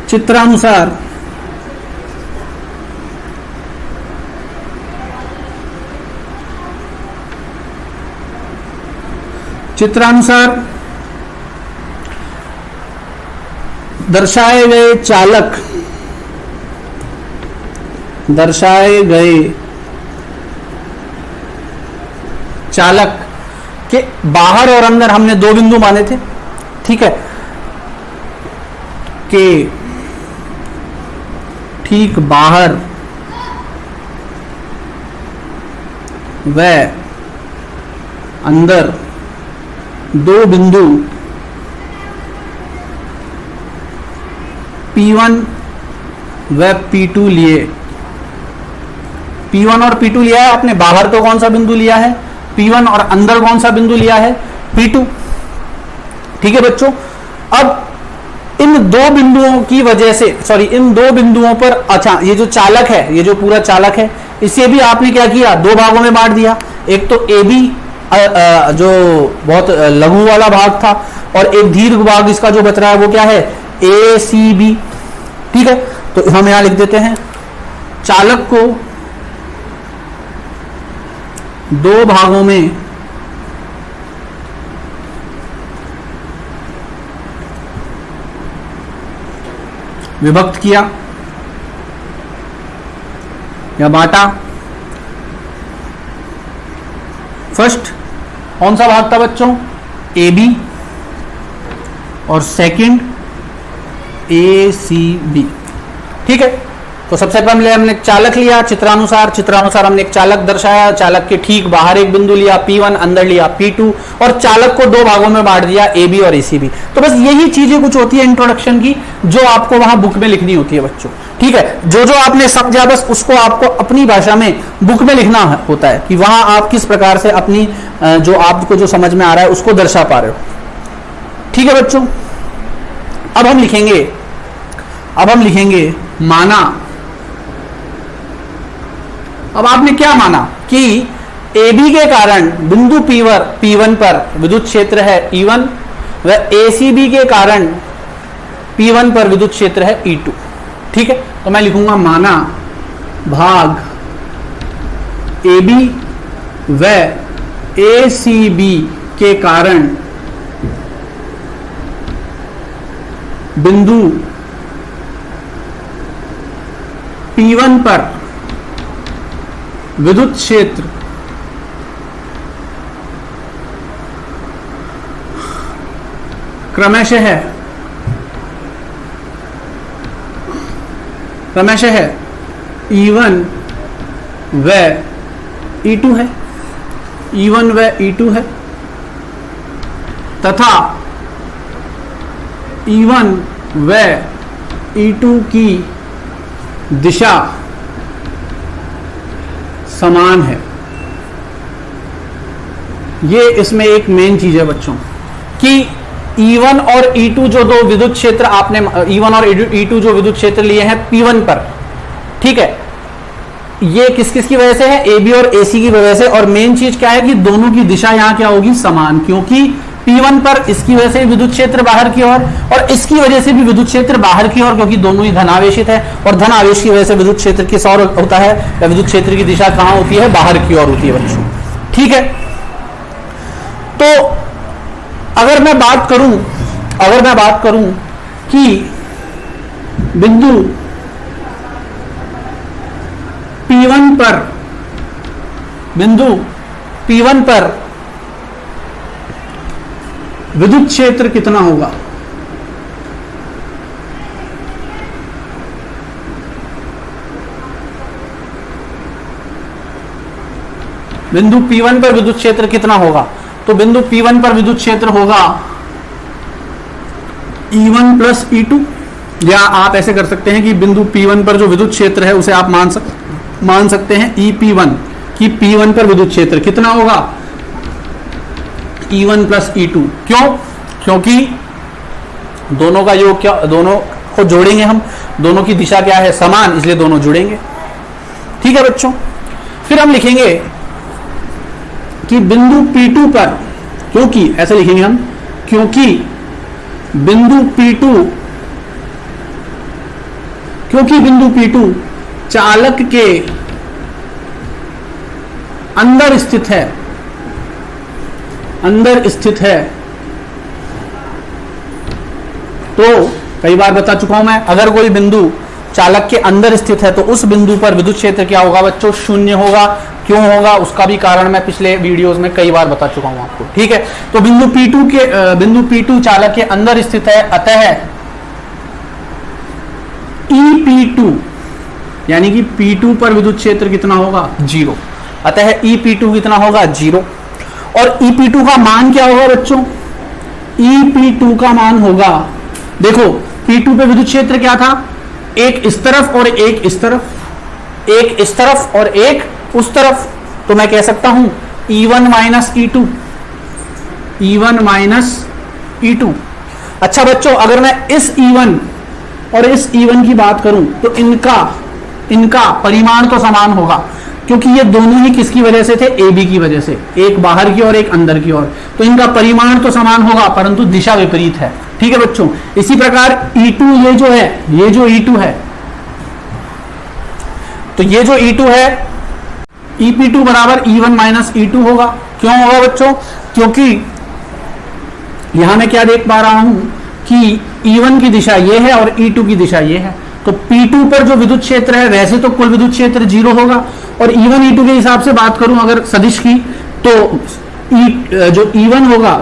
चित्रानुसार दर्शाए गए चालक के बाहर और अंदर हमने दो बिंदु माने थे, ठीक है, के ठीक बाहर व अंदर दो बिंदु P1 व P2 लिए। P1 और P2 लिया है आपने, बाहर तो कौन सा बिंदु लिया है, P1, और अंदर कौन सा बिंदु लिया है, P2। ठीक है बच्चों। अब इन दो बिंदुओं की वजह से, इन दो बिंदुओं पर, अच्छा ये जो चालक है, ये जो पूरा चालक है, इसे भी आपने क्या किया, दो भागों में बांट दिया। एक तो AB जो बहुत लघु वाला भाग था, और एक दीर्घ भाग इसका जो बच रहा है वो क्या है, ACB। ठीक है, तो हम यहां लिख देते हैं, चालक को दो भागों में विभक्त किया या बांटा। फर्स्ट कौन सा भाग था बच्चों, AB, और सेकंड ACB। ठीक है, तो सबसे पहले हमने चालक लिया, चित्रानुसार हमने एक चालक दर्शाया, चालक के ठीक बाहर एक बिंदु लिया P1, अंदर लिया P2, और चालक को दो भागों में बांट दिया, AB और ACB। तो बस यही चीजें कुछ होती है इंट्रोडक्शन की, जो आपको वहां बुक में लिखनी होती है बच्चों। ठीक है, जो आपने समझा बस उसको आपको अपनी भाषा में बुक में लिखना होता है, कि वहां आप किस प्रकार से अपनी जो आपको जो समझ में आ रहा है उसको दर्शा पा रहे हो। ठीक है बच्चों, अब हम लिखेंगे माना। अब आपने क्या माना कि AB के कारण बिंदु P1 पर विद्युत क्षेत्र है E1, व ACB के कारण P1 पर विद्युत क्षेत्र है E2। ठीक है, तो मैं लिखूंगा माना भाग AB व ACB के कारण बिंदु P1 पर विद्युत क्षेत्र क्रमशः E1 व E2 है, E1 व E2 है, तथा E1 व E2 की दिशा समान है। ये इसमें एक मेन चीज है बच्चों कि E1 और E2 जो दो विद्युत क्षेत्र आपने E1 और E2 जो विद्युत क्षेत्र लिए हैं P1 पर, ठीक है, ये किस किस की वजह से है? AB और AC की वजह से। और मेन चीज क्या है कि दोनों की दिशा यहां क्या होगी? समान, क्योंकि P1 पर इसकी वजह से विद्युत क्षेत्र बाहर की ओर और इसकी वजह से भी विद्युत क्षेत्र बाहर की ओर, क्योंकि दोनों ही धनावेशित है और धनावेश की वजह से विद्युत क्षेत्र किस ओर होता है, या विद्युत क्षेत्र की दिशा कहां होती है? बाहर की ओर होती है बच्चों, ठीक है। तो अगर मैं बात करूं कि बिंदु P1 पर विद्युत क्षेत्र कितना होगा? बिंदु P1 पर विद्युत क्षेत्र कितना होगा? तो बिंदु P1 पर विद्युत क्षेत्र होगा E1 प्लस E2, या आप ऐसे कर सकते हैं कि बिंदु P1 पर जो विद्युत क्षेत्र है उसे आप मान सकते हैं EP1 कि P1 पर विद्युत क्षेत्र कितना होगा? E1 plus E2। क्यों? क्योंकि दोनों का योग क्या, दोनों को जोड़ेंगे हम, दोनों की दिशा क्या है? समान, इसलिए दोनों जुड़ेंगे, ठीक है बच्चों। फिर हम लिखेंगे कि बिंदु P2 पर, क्योंकि ऐसे लिखेंगे हम, क्योंकि बिंदु P2 चालक के अंदर स्थित है, तो कई बार बता चुका हूं मैं, अगर कोई बिंदु चालक के अंदर स्थित है तो उस बिंदु पर विद्युत क्षेत्र क्या होगा बच्चों? शून्य होगा। क्यों होगा? उसका भी कारण मैं पिछले वीडियोस में कई बार बता चुका हूं आपको, ठीक है। तो बिंदु P2 चालक के अंदर स्थित है, अतः EP2 यानी कि P2 पर विद्युत क्षेत्र कितना होगा? 0। अतः EP2 कितना होगा? 0। और EP2 का मान क्या होगा बच्चों? EP2 का मान होगा, देखो P2 पे विद्युत क्षेत्र क्या था? एक इस तरफ और एक इस तरफ, एक इस तरफ और एक उस तरफ, तो मैं कह सकता हूं E1 माइनस E2। अच्छा बच्चों, अगर मैं इस E1 और इस E1 की बात करूं तो इनका परिमाण तो समान होगा, क्योंकि ये दोनों ही किसकी वजह से थे? AB की वजह से, एक बाहर की और एक अंदर की ओर, तो इनका परिमाण तो समान होगा परंतु दिशा विपरीत है, ठीक है बच्चों। इसी प्रकार E2 ये जो E2 है, तो ये जो E2 है, EP2 बराबर E1 माइनस E2 होगा। क्यों होगा बच्चों? क्योंकि यहां मैं क्या देख पा रहा हूं कि E1 की दिशा ये है और E2 की दिशा ये है, तो P2 पर जो विद्युत क्षेत्र है, वैसे तो कुल विद्युत क्षेत्र 0 होगा, और E1 E2 के हिसाब से बात करूं अगर सदिश की, तो जो E1 होगा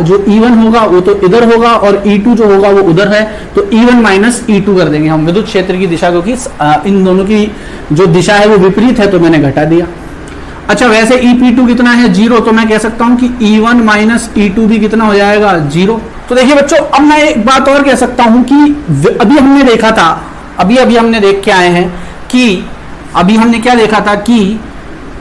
वो तो इधर होगा और E2 जो होगा वो उधर है, तो E1 माइनस E2 कर देंगे हम विद्युत क्षेत्र की दिशा, क्योंकि इन दोनों की जो दिशा है वो विपरीत है, तो मैंने घटा दिया। अच्छा, वैसे EP2 कितना है? 0, तो मैं कह सकता हूं कि E1 माइनस E2 भी कितना हो जाएगा? 0। तो देखिए बच्चों, अब मैं एक बात और कह सकता हूं कि अभी हमने देखा था, अभी हमने देख के आए हैं कि अभी हमने क्या देखा था कि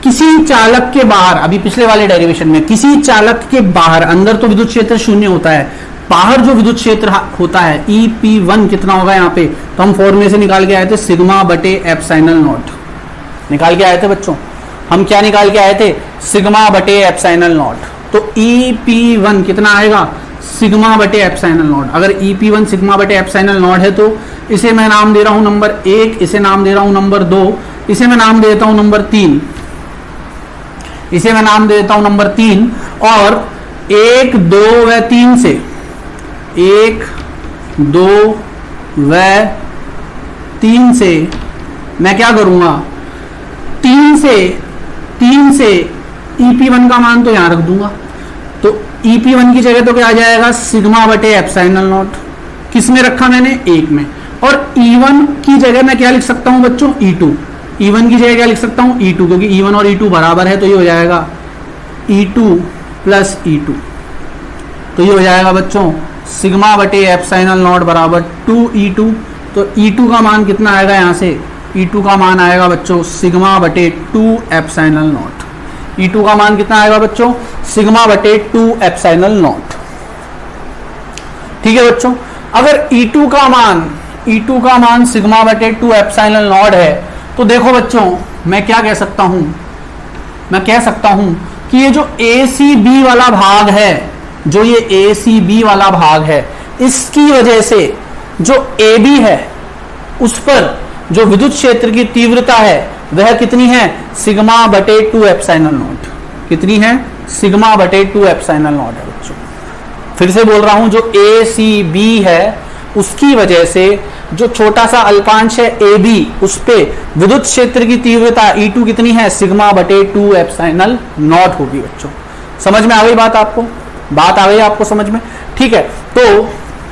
किसी चालक के बाहर, अभी पिछले वाले डेरिवेशन में, किसी चालक के बाहर, अंदर तो विद्युत क्षेत्र शून्य होता है, बाहर जो विद्युत क्षेत्र होता है EP1 कितना होगा यहाँ पे? तो हम फॉर्मूले से निकाल के आए थे, सिग्मा बटे एप्सिलॉन नॉट निकाल के आए थे बच्चों। हम क्या निकाल के आए थे? सिग्मा बटे एप्सिलॉन नॉट। तो EP1 कितना आएगा? सिग्मा बटे एप्सिलॉन नॉट। अगर EP1 सिग्मा बटे एप्सिलॉन नॉट है तो इसे मैं नाम दे रहा हूं नंबर 1, इसे नाम दे रहा हूं नंबर 2, इसे मैं नाम देता हूं नंबर 3, इसे मैं नाम देता हूं नंबर 3, और 1, 2 व 3 से 1, 2 व 3 से मैं क्या करूंगा? 3 से EP1 का मान तो यहां रख दूंगा, तो EP1 की जगह तो क्या आ जाएगा? सिग्मा बटे एप्सिलॉन नॉट। किस में रखा मैंने? 1 में। और E1 की जगह मैं क्या लिख सकता हूं बच्चों? E2। E1 की जगह क्या लिख सकता हूं? E2, क्योंकि E1 और E2 बराबर है, तो ये हो जाएगा E2 प्लस E2, तो ये हो जाएगा बच्चों सिग्मा बटे एप्सिलॉन नॉट बराबर 2E2। तो E2 का मान कितना आएगा यहां से, E2 का मान आएगा बच्चों सिग्मा बटे 2 एप्सिलॉन नॉट। E2 का मान कितना आएगा बच्चों, सिग्मा बटे 2 एप्सिलॉन नॉट। ठीक है बच्चों, अगर E2 का मान सिग्मा बटे 2 एप्सिलॉन नॉट है तो देखो बच्चों मैं क्या कह सकता हूं, मैं कह सकता हूं कि ये जो ACB वाला भाग है, जो ये ACB वाला भाग है, इसकी वजह से जो AB है उस पर जो विद्युत क्षेत्र की तीव्रता है वह कितनी है, सिग्मा बटे 2 एप्सिलॉन नॉट। कितनी है, सिग्मा बटे 2 एप्सिलॉन नॉट है बच्चों। फिर से बोल रहा हूं, जो ACB है उसकी वजह से जो छोटा सा अल्पांश है AB, उस पे विद्युत क्षेत्र की तीव्रता E2 कितनी है, सिग्मा बटे 2 एप्सिलॉन नॉट होगी बच्चों। समझ में आ गई बात आपको, बात आ गई आपको समझ में? ठीक है, तो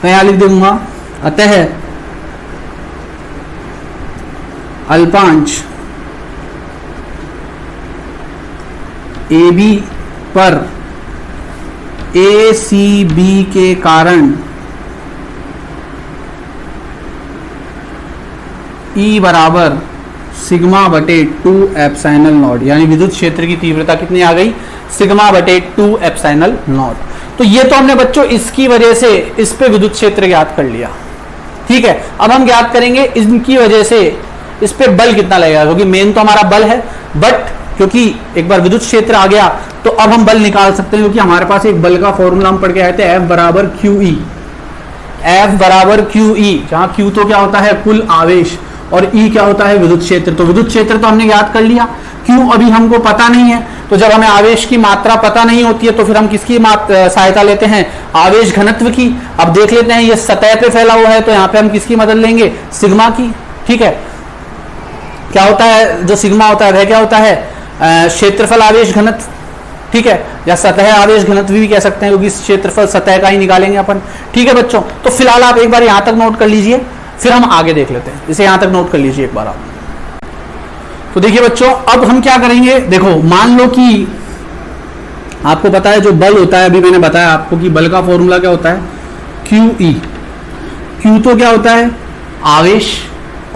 मैं यहां लिख दूंगा, अतः अल्पांश AB पर ACB के कारण E बराबर सिग्मा बटे 2 एप्सिलॉन नॉट, यानी विद्युत क्षेत्र की तीव्रता कितनी आ गई, सिग्मा बटे 2 एप्सिलॉन नॉट। तो ये तो हमने बच्चों इसकी वजह से इस पे विद्युत क्षेत्र ज्ञात कर लिया। ठीक है, अब हम ज्ञात करेंगे इनकी वजह से इस पे बल कितना लगेगा, क्योंकि मेन तो हमारा बल है, बट क्योंकि एक बार विद्युत क्षेत्र आ गया तो अब हम बल निकाल सकते हैं, क्योंकि हमारे पास एक बल का फॉर्मूला हम पढ़ के आए थे, F बराबर QE। F बराबर QE, जहां Q तो क्या होता है, कुल आवेश, और E क्या होता है, विद्युत क्षेत्र। तो विद्युत क्षेत्र तो हमने ज्ञात कर लिया, Q अभी हमको पता नहीं है। तो जब हमें आवेश की मात्रा पता नहीं होती है तो फिर हम किसकी सहायता लेते हैं, आवेश घनत्व की। अब देख लेते हैं, ये सतह पे फैला हुआ है तो यहाँ पे हम किसकी मदद लेंगे, सिग्मा की। ठीक है, क्या होता है, जो सिग्मा होता है वह क्या होता है, क्षेत्रफल आवेश घनत्व। ठीक है, या सतह आवेश घनत्व भी कह सकते हैं, क्योंकि क्षेत्रफल सतह का ही निकालेंगे अपन। ठीक है बच्चों, तो फिलहाल आप एक बार यहां तक नोट कर लीजिए, फिर हम आगे देख लेते हैं। इसे यहां तक नोट कर लीजिए एक बार आप। तो देखिए बच्चों, अब हम क्या करेंगे, देखो मान लो कि आपको पता है जो बल होता है, अभी मैंने बताया आपको कि बल का फॉर्मूला क्या होता है, QE। Q तो क्या होता है, आवेश,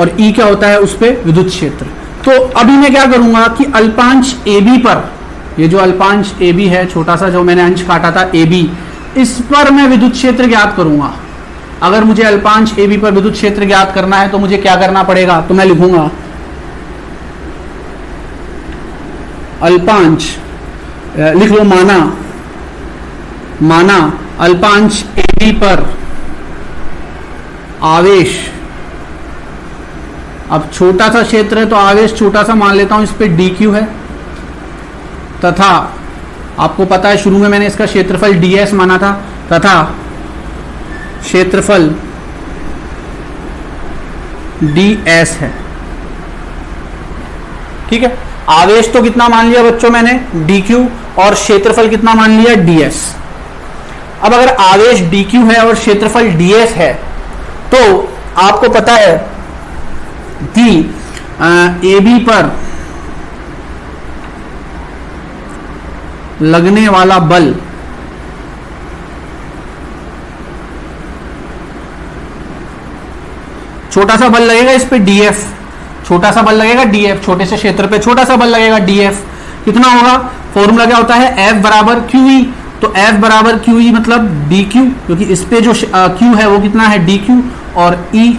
और E क्या होता है, उस पे विद्युत क्षेत्र। तो अभी मैं क्या करूंगा कि अल्पांश AB पर, ये जो अल्पांश AB है, छोटा सा जो मैंने अंश काटा था AB, इस पर मैं विद्युत क्षेत्र ज्ञात करूंगा। अगर मुझे अल्पांश AB पर विद्युत क्षेत्र ज्ञात करना है तो मुझे क्या करना पड़ेगा, तो मैं लिखूंगा अल्पांश, लिख लो माना अल्पांश AB पर आवेश। अब छोटा सा क्षेत्र है तो आवेश छोटा सा मान लेता हूं, इस पे DQ है, तथा आपको पता है शुरू में मैंने इसका क्षेत्रफल DS माना था, तथा क्षेत्रफल DS है। ठीक है, आवेश तो कितना मान लिया बच्चों मैंने, DQ, और क्षेत्रफल कितना मान लिया, DS। अब अगर आवेश DQ है और क्षेत्रफल DS है तो आपको पता है कि AB पर लगने वाला बल छोटा सा बल लगेगा इस पे DF, छोटा सा बल लगेगा DF, छोटे से क्षेत्र पे छोटा सा बल लगेगा DF। कितना होगा, फॉर्मूला क्या होता है, F बराबर QE। तो F बराबर QE मतलब DQ, क्योंकि इस पे जो Q है वो कितना है, DQ और E।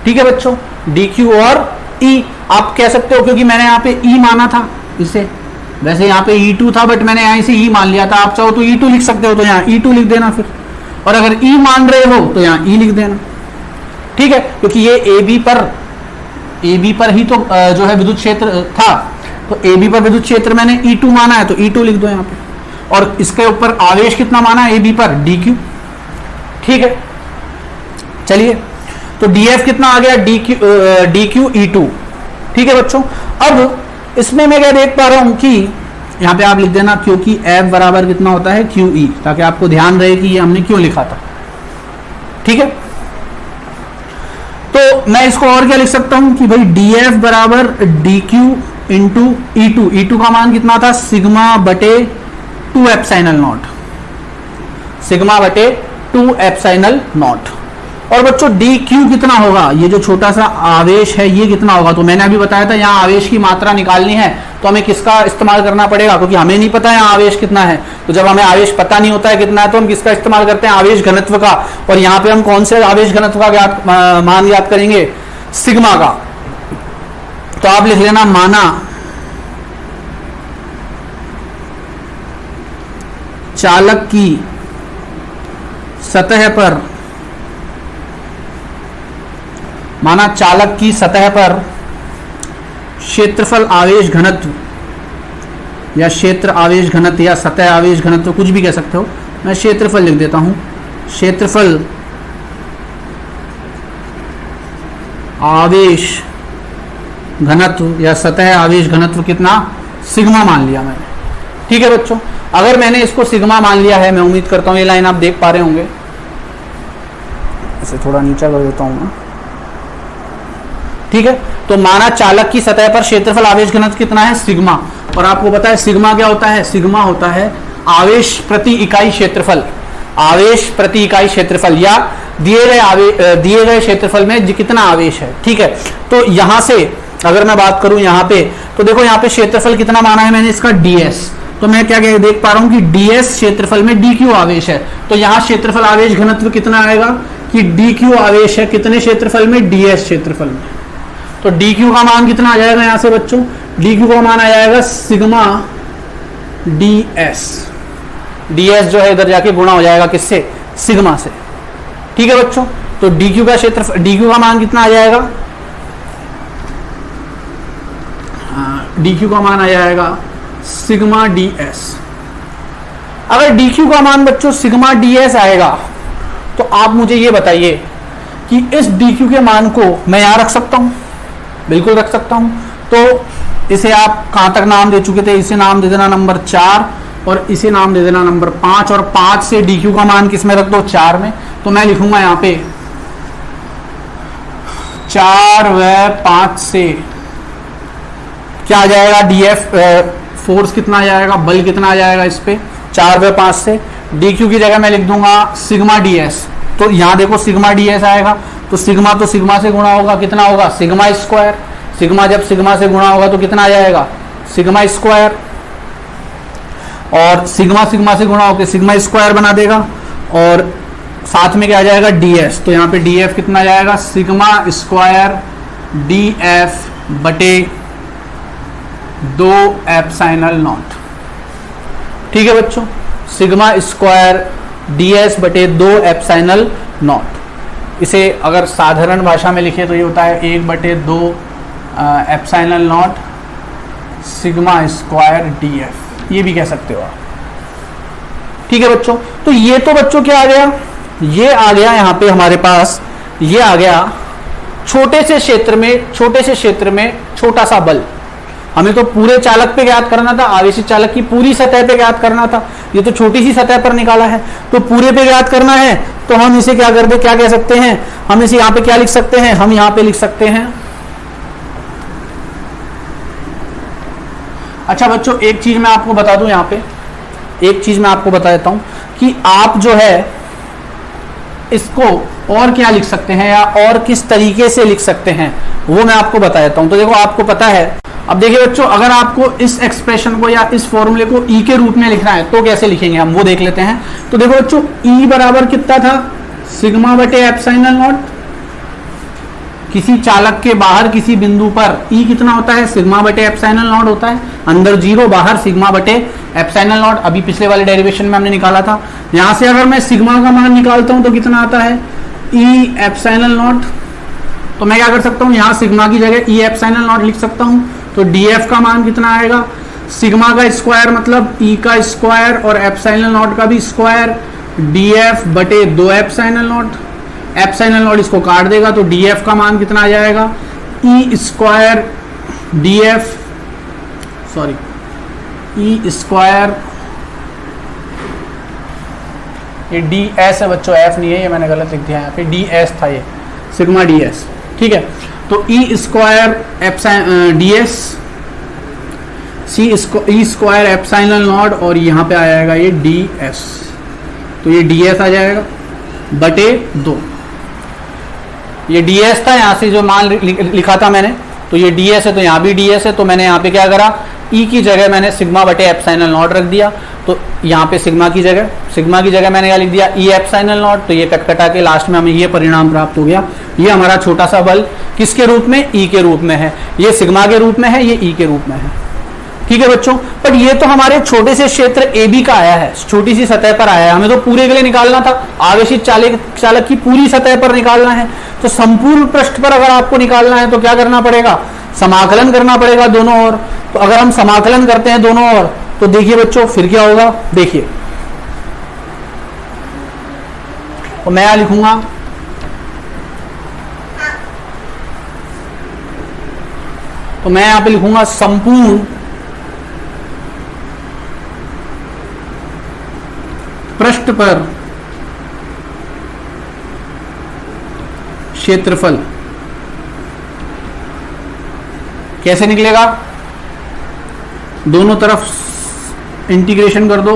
ठीक है बच्चों, DQ और E आप कह सकते हो, क्योंकि मैंने यहाँ पे E माना था इसे, वैसे यहाँ पे E2 था बट मैंने यहाँ से E मान लिया था। आप चाहो तो E2 लिख सकते हो, तो यहाँ E2 लिख देना फिर, और अगर E मान रहे हो तो यहाँ E लिख देना। ठीक है, क्योंकि ये AB पर ही तो जो है विद्युत क्षेत्र था, तो AB पर विद्युत क्षेत्र मैंने E2 माना है तो E2 लिख दो यहाँ पे, और इसके ऊपर आवेश कितना माना है AB पर, DQ। ठीक है, चलिए, तो DF कितना आ गया, DQ E2। ठीक है बच्चों, अब इसमें मैं क्या देख पा रहा हूं कि यहां पे आप लिख देना, क्योंकि F बराबर कितना होता है, QE, ताकि आपको ध्यान रहे कि ये हमने क्यों लिखा था। ठीक है, तो मैं इसको और क्या लिख सकता हूं कि भाई DF बराबर DQ इंटू E2 का मान कितना था, सिग्मा बटे 2 एप्सिलॉन नॉट। सिग्मा बटे 2 एप्सिलॉन नॉट। और बच्चों डी क्यू कितना होगा, ये जो छोटा सा आवेश है ये कितना होगा, तो मैंने अभी बताया था यहाँ आवेश की मात्रा निकालनी है तो हमें किसका इस्तेमाल करना पड़ेगा, क्योंकि हमें नहीं पता है यहाँ आवेश कितना है। तो जब हमें आवेश पता नहीं होता है कितना है तो हम किसका इस्तेमाल करते हैं, आवेश घनत्व का। और यहाँ पे हम कौन से आवेश घनत्व का मान ज्ञात करेंगे, सिग्मा का। तो आप लिख लेना माना चालक की सतह पर, माना चालक की सतह पर क्षेत्रफल आवेश घनत्व या क्षेत्र आवेश घनत्व या सतह आवेश घनत्व कुछ भी कह सकते हो, मैं क्षेत्रफल लिख देता हूं। क्षेत्रफल आवेश घनत्व या सतह आवेश घनत्व कितना, सिग्मा मान लिया मैंने। ठीक है बच्चों, अगर मैंने इसको सिग्मा मान लिया है, मैं उम्मीद करता हूं ये लाइन आप देख पा रहे होंगे, इसे थोड़ा नीचा कर देता हूं मैं। ठीक है, तो माना चालक की सतह पर क्षेत्रफल आवेश घनत्व कितना है, सिग्मा। और आपको पता है सिग्मा क्या होता है, सिग्मा होता है आवेश प्रति इकाई क्षेत्रफल, आवेश प्रति इकाई क्षेत्रफल या दिए गए क्षेत्रफल में कितना आवेश है। ठीक है, तो यहां से अगर मैं बात करूं यहाँ पे, तो देखो यहाँ पे क्षेत्रफल कितना माना है मैंने इसका, ds। तो मैं क्या देख पा रहा हूं कि ds क्षेत्रफल में dq आवेश है, तो यहाँ क्षेत्रफल आवेश घनत्व कितना आएगा कि dq आवेश है कितने क्षेत्रफल में, ds क्षेत्रफल में। तो dq का मान कितना आ जाएगा यहां से बच्चों, dq का मान आ जाएगा सिग्मा ds। ds जो है इधर जाके गुणा हो जाएगा किससे, सिग्मा से। ठीक है बच्चों, तो dq का क्षेत्रफल, dq का मान कितना आ जाएगा, dq का मान आ जाएगा सिग्मा ds। अगर dq का मान बच्चों सिग्मा ds आएगा तो आप मुझे ये बताइए कि इस dq के मान को मैं यहां रख सकता हूं, बिल्कुल रख सकता हूं। तो इसे आप कहां तक नाम दे चुके थे, इसे नाम दे देना नंबर 4 और इसे नाम दे देना नंबर 5, और 5 से dq का मान किस में रख दो, 4 में। तो मैं लिखूंगा यहां पे 4 व 5 से क्या आ जाएगा, df फोर्स कितना आ जाएगा, बल कितना आ जाएगा इस पे, 4 व 5 से। dq की जगह मैं लिख दूंगा सिग्मा ds। तो यहां देखो सिग्मा ds आएगा, तो सिग्मा से गुणा होगा, कितना होगा, सिग्मा स्क्वायर। सिग्मा जब सिग्मा से गुणा होगा तो कितना आ जाएगा, सिग्मा स्क्वायर। और सिग्मा से गुणा होकर सिग्मा स्क्वायर बना देगा, और साथ में क्या आ जाएगा, ds। तो यहाँ पे df कितना आ जाएगा, सिग्मा स्क्वायर df बटे 2 एप्सिलॉन नॉट। ठीक है बच्चों, सिग्मा स्क्वायर ds बटे 2 एप्सिलॉन नॉट। इसे अगर साधारण भाषा में लिखे तो ये होता है 1 बटे 2 epsilon not sigma square df, ये भी कह सकते हो आप। ठीक है बच्चों, तो ये तो बच्चों क्या आ गया, ये आ गया यहाँ पे हमारे पास, ये आ गया छोटे से क्षेत्र में छोटा सा बल। हमें तो पूरे चालक पे ज्ञात करना था, आवेशित चालक की पूरी सतह पे ज्ञात करना था, ये तो छोटी सी सतह पर निकाला है, तो पूरे पे ज्ञात करना है। तो हम इसे क्या कर दे, क्या कह सकते हैं, हम इसे यहाँ पे क्या लिख सकते हैं, हम यहाँ पे लिख सकते हैं। अच्छा बच्चों, एक चीज मैं आपको बता दूं, यहाँ पे एक चीज मैं आपको बता देता हूं कि आप जो है इसको और क्या लिख सकते हैं या और किस तरीके से लिख सकते हैं, वो मैं आपको बता देता हूं। तो देखो आपको पता है, अब देखिए बच्चों, अगर आपको इस एक्सप्रेशन को या इस फॉर्मूले को ई के रूप में लिखना है तो कैसे लिखेंगे हम, वो देख लेते हैं। तो देखो बच्चों, ई बराबर कितना था, सिग्मा बटे एप्सिलॉन नॉट। किसी चालक के बाहर किसी बिंदु पर ई कितना होता है, सिग्मा बटे एप्सिलॉन नॉट होता है, अंदर 0 बाहर सिग्मा बटे एप्सिलॉन नॉट। अभी पिछले वाले डेरिवेशन में हमने निकाला था। यहां से अगर मैं सिग्मा का मान निकालता हूं तो कितना आता है, ई एप्सिलॉन नॉट। तो मैं क्या कर सकता हूं, यहां सिग्मा की जगह ई एप्सिलॉन नॉट लिख सकता हूं। तो डीएफ का मान कितना आएगा, सिग्मा का स्क्वायर मतलब ई का स्क्वायर और एप्सिलॉन नॉट का भी स्क्वायर, डीएफ बटे 2 एप्सिलॉन नॉट। एप्सिलॉन नॉट इसको काट देगा तो डीएफ का मान कितना आ जाएगा, E square DF, sorry E square, ये डी एस है बच्चों, एफ नहीं है, ये मैंने गलत लिख दिया यहाँ पे, डी एस था ये, सिग्मा डी एस। ठीक है, तो E square D S C E square epsilon naught और यहाँ पे आ जाएगा ये डी एस। तो ये ds आ जाएगा बटे 2। ये ds था, यहां से जो मान लिखा था मैंने, तो ये ds है तो यहाँ भी ds है, तो मैंने यहाँ पे क्या करा, E की जगह मैंने सिग्मा बटे एप्सिलॉन नॉट रख दिया। तो यहाँ पे सिग्मा की जगह मैंने क्या लिख दिया, E एप्सिलॉन नॉट। तो ये कट कटा के लास्ट में हमें ये परिणाम प्राप्त हो गया। ये हमारा छोटा सा बल किसके रूप में, E के रूप में है। ये सिग्मा के रूप में है, ये E के रूप में है। ठीक है बच्चों, बट ये तो हमारे छोटे से क्षेत्र AB का आया है, छोटी सी सतह पर आया है, हमें तो पूरे के लिए निकालना था, आवेशित चालक की पूरी सतह पर निकालना है। तो संपूर्ण पृष्ठ पर अगर आपको निकालना है तो क्या करना पड़ेगा, समाकलन करना पड़ेगा दोनों ओर। तो अगर हम समाकलन करते हैं दोनों ओर तो देखिए बच्चों फिर क्या होगा, देखिए तो मैं यहां लिखूंगा तो मैं यहां पे लिखूंगा संपूर्ण पृष्ठ पर क्षेत्रफल कैसे निकलेगा, दोनों तरफ इंटीग्रेशन कर दो,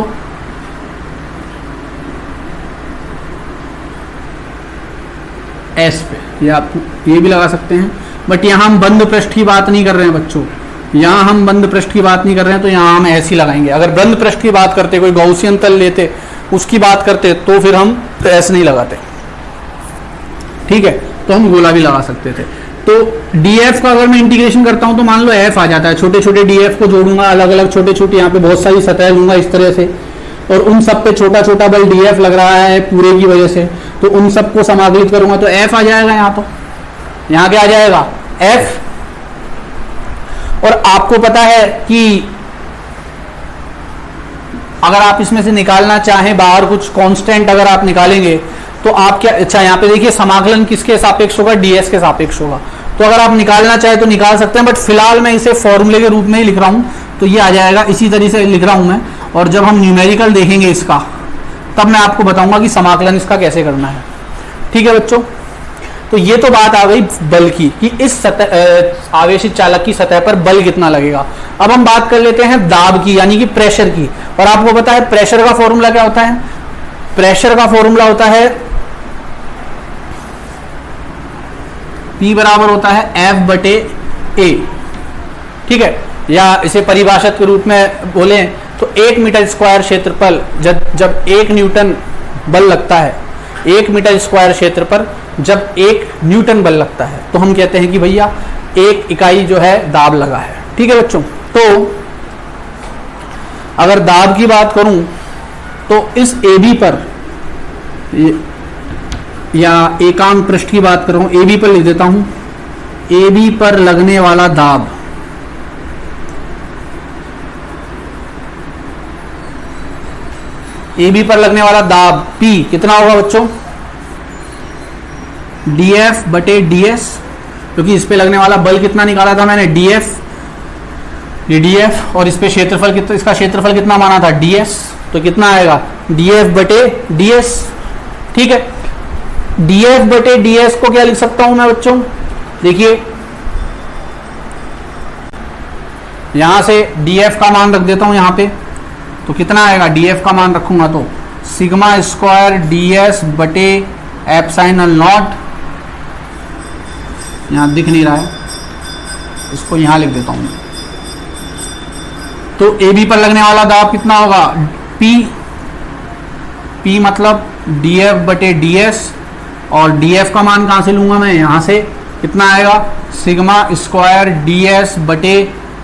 एस पे, या आप ये भी लगा सकते हैं। बट यहाँ हम बंद पृष्ठ की बात नहीं कर रहे हैं बच्चों, यहाँ हम बंद पृष्ठ की बात नहीं कर रहे हैं, तो यहाँ हम ऐसे ही लगाएंगे। अगर बंद पृष्ठ की बात करते, कोई गौसियन तल लेते, उसकी बात करते, तो फिर हम ऐसे नहीं लगाते। ठीक है, तो हम गोला भी लगा सकते थे। तो df का अगर मैं इंटीग्रेशन करता हूं तो मान लो f आ जाता है, छोटे छोटे df को जोड़ूंगा, अलग अलग छोटे छोटे, यहाँ पे बहुत सारी सतह लूंगा इस तरह से, और उन सब पे छोटा छोटा बल df लग रहा है पूरे की वजह से, तो उन सबको समाकलित करूंगा तो f आ जाएगा यहाँ। तो यहाँ क्या आ जाएगा, f। और आपको पता है कि अगर आप इसमें से निकालना चाहें बाहर कुछ कांस्टेंट अगर आप निकालेंगे तो आप क्या, अच्छा यहाँ पे देखिए समाकलन किसके सापेक्ष होगा, ds के सापेक्ष होगा। तो अगर आप निकालना चाहें तो निकाल सकते हैं, बट फिलहाल मैं इसे फॉर्मूले के रूप में ही लिख रहा हूं, तो ये आ जाएगा, इसी तरीके से लिख रहा हूं मैं। और जब हम न्यूमेरिकल देखेंगे इसका, तब मैं आपको बताऊंगा कि समाकलन इसका कैसे करना है। ठीक है बच्चों, तो ये तो बात आ गई बल की, कि इस सतह आवेशित चालक की सतह पर बल कितना लगेगा। अब हम बात कर लेते हैं दाब की, यानी कि प्रेशर की। और आपको पता है प्रेशर का फॉर्मूला क्या होता है, प्रेशर का फॉर्मूला होता है P बराबर होता है F बटे A। ठीक है, या इसे परिभाषित के रूप में बोले तो 1 मीटर स्क्वायर क्षेत्रफल जब 1 न्यूटन बल लगता है, 1 मीटर स्क्वायर क्षेत्र पर जब 1 न्यूटन बल लगता है, तो हम कहते हैं कि भैया 1 इकाई जो है दाब लगा है। ठीक है बच्चों, तो अगर दाब की बात करूं तो इस AB पर, या एकांक पृष्ठ की बात करूं, AB पर लिख देता हूं, AB पर लगने वाला दाब AB पर लगने वाला दाब P कितना होगा बच्चों, dF बटे ds, क्योंकि इस पे लगने वाला बल कितना निकाला था मैंने, dF, ये dF, और इस पे क्षेत्रफल कितना, इसका क्षेत्रफल कितना माना था, ds, तो कितना आएगा dF बटे ds। ठीक है, dF बटे ds को क्या लिख सकता हूं मैं बच्चों, देखिए यहां से dF का मान रख देता हूं यहां पे, तो कितना आएगा, dF का मान रखूंगा तो सिग्मा स्क्वायर ds बटे एप्सिलॉन नॉट, यहां दिख नहीं रहा है, इसको यहां लिख देता हूं। तो AB पर लगने वाला दाब कितना होगा, P मतलब dF बटे ds, और dF का मान कहां से लूंगा मैं, यहां से, कितना आएगा सिग्मा स्क्वायर ds बटे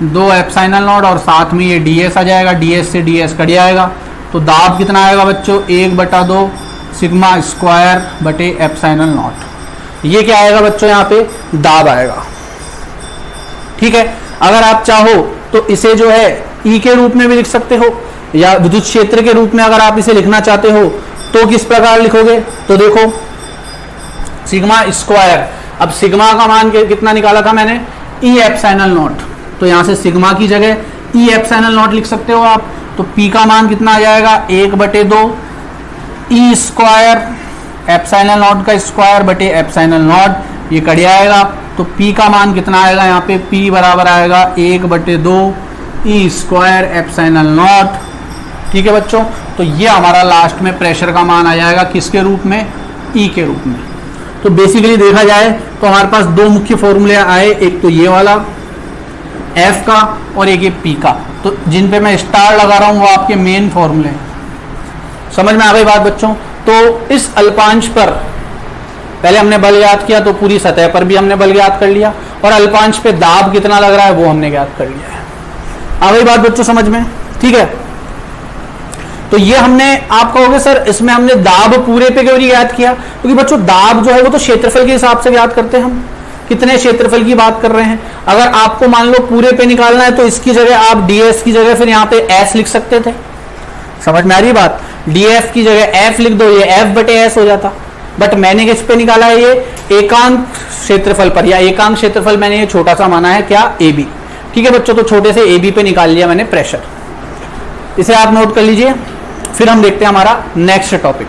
2 एप्सिलॉन नॉट, और साथ में ये ds आ जाएगा, ds से ds कट जाएगा, तो दाब कितना आएगा बच्चों, 1/2 सिग्मा स्क्वायर बटे एप्सिलॉन नॉट। ये क्या आएगा बच्चों, यहाँ पे दाब आएगा। ठीक है, अगर आप चाहो तो इसे जो है E के रूप में भी लिख सकते हो, या विद्युत क्षेत्र के रूप में अगर आप इसे लिखना चाहते हो तो किस प्रकार लिखोगे, तो देखो सिग्मा स्क्वायर, अब सिग्मा का मान कितना निकाला था मैंने, E एप्सिलॉन नॉट, तो यहां से सिग्मा की जगह E एप्सिलॉन नॉट लिख सकते हो आप। तो P का मान कितना आ जाएगा, 1/2 E स्क्वायर एप्सिलॉन नॉट का स्क्वायर बटे एप्सिलॉन नॉट, ये कट जाएगा, तो P का मान कितना आएगा, यहाँ पे P बराबर आएगा 1/2 E स्क्वायर एप्सिलॉन नॉट। ठीक है बच्चों, तो ये हमारा लास्ट में प्रेशर का मान आ जाएगा किसके रूप में, ई के रूप में। तो बेसिकली देखा जाए तो हमारे पास दो मुख्य फॉर्मूले आए, एक तो ये वाला एफ का और एक ये पी का, तो जिन पे मैं स्टार लगा रहा हूं वो आपके मेन फॉर्मूले हैं। समझ में आ गई बात बच्चों। तो इस अल्पांश पर पहले हमने बल ज्ञात किया, तो पूरी सतह पर भी हमने बल ज्ञात कर लिया, और अल्पांश पे दाब कितना लग रहा है वो हमने ज्ञात कर लिया है। आ गई बात बच्चों समझ में, ठीक है। तो ये हमने, आप कहोगे सर इसमें हमने दाब पूरे पे क्यों नहीं ज्ञात किया, क्योंकि बच्चों दाब जो है वो तो क्षेत्रफल के हिसाब से ज्ञात करते हैं हम, कितने क्षेत्रफल की बात कर रहे हैं। अगर आपको मान लो पूरे पे निकालना है तो इसकी जगह आप ds की जगह फिर यहाँ पे s लिख सकते थे। समझ में आ रही बात, df की जगह f लिख दो, ये f बटे s हो जाता। बट मैंने किस पे निकाला है, ये एकांक क्षेत्रफल पर, या एकांक क्षेत्रफल मैंने ये छोटा सा माना है क्या, AB। ठीक है बच्चों, तो छोटे से AB पे निकाल लिया मैंने प्रेशर, इसे आप नोट कर लीजिए। फिर हम देखते हैं हमारा नेक्स्ट टॉपिक।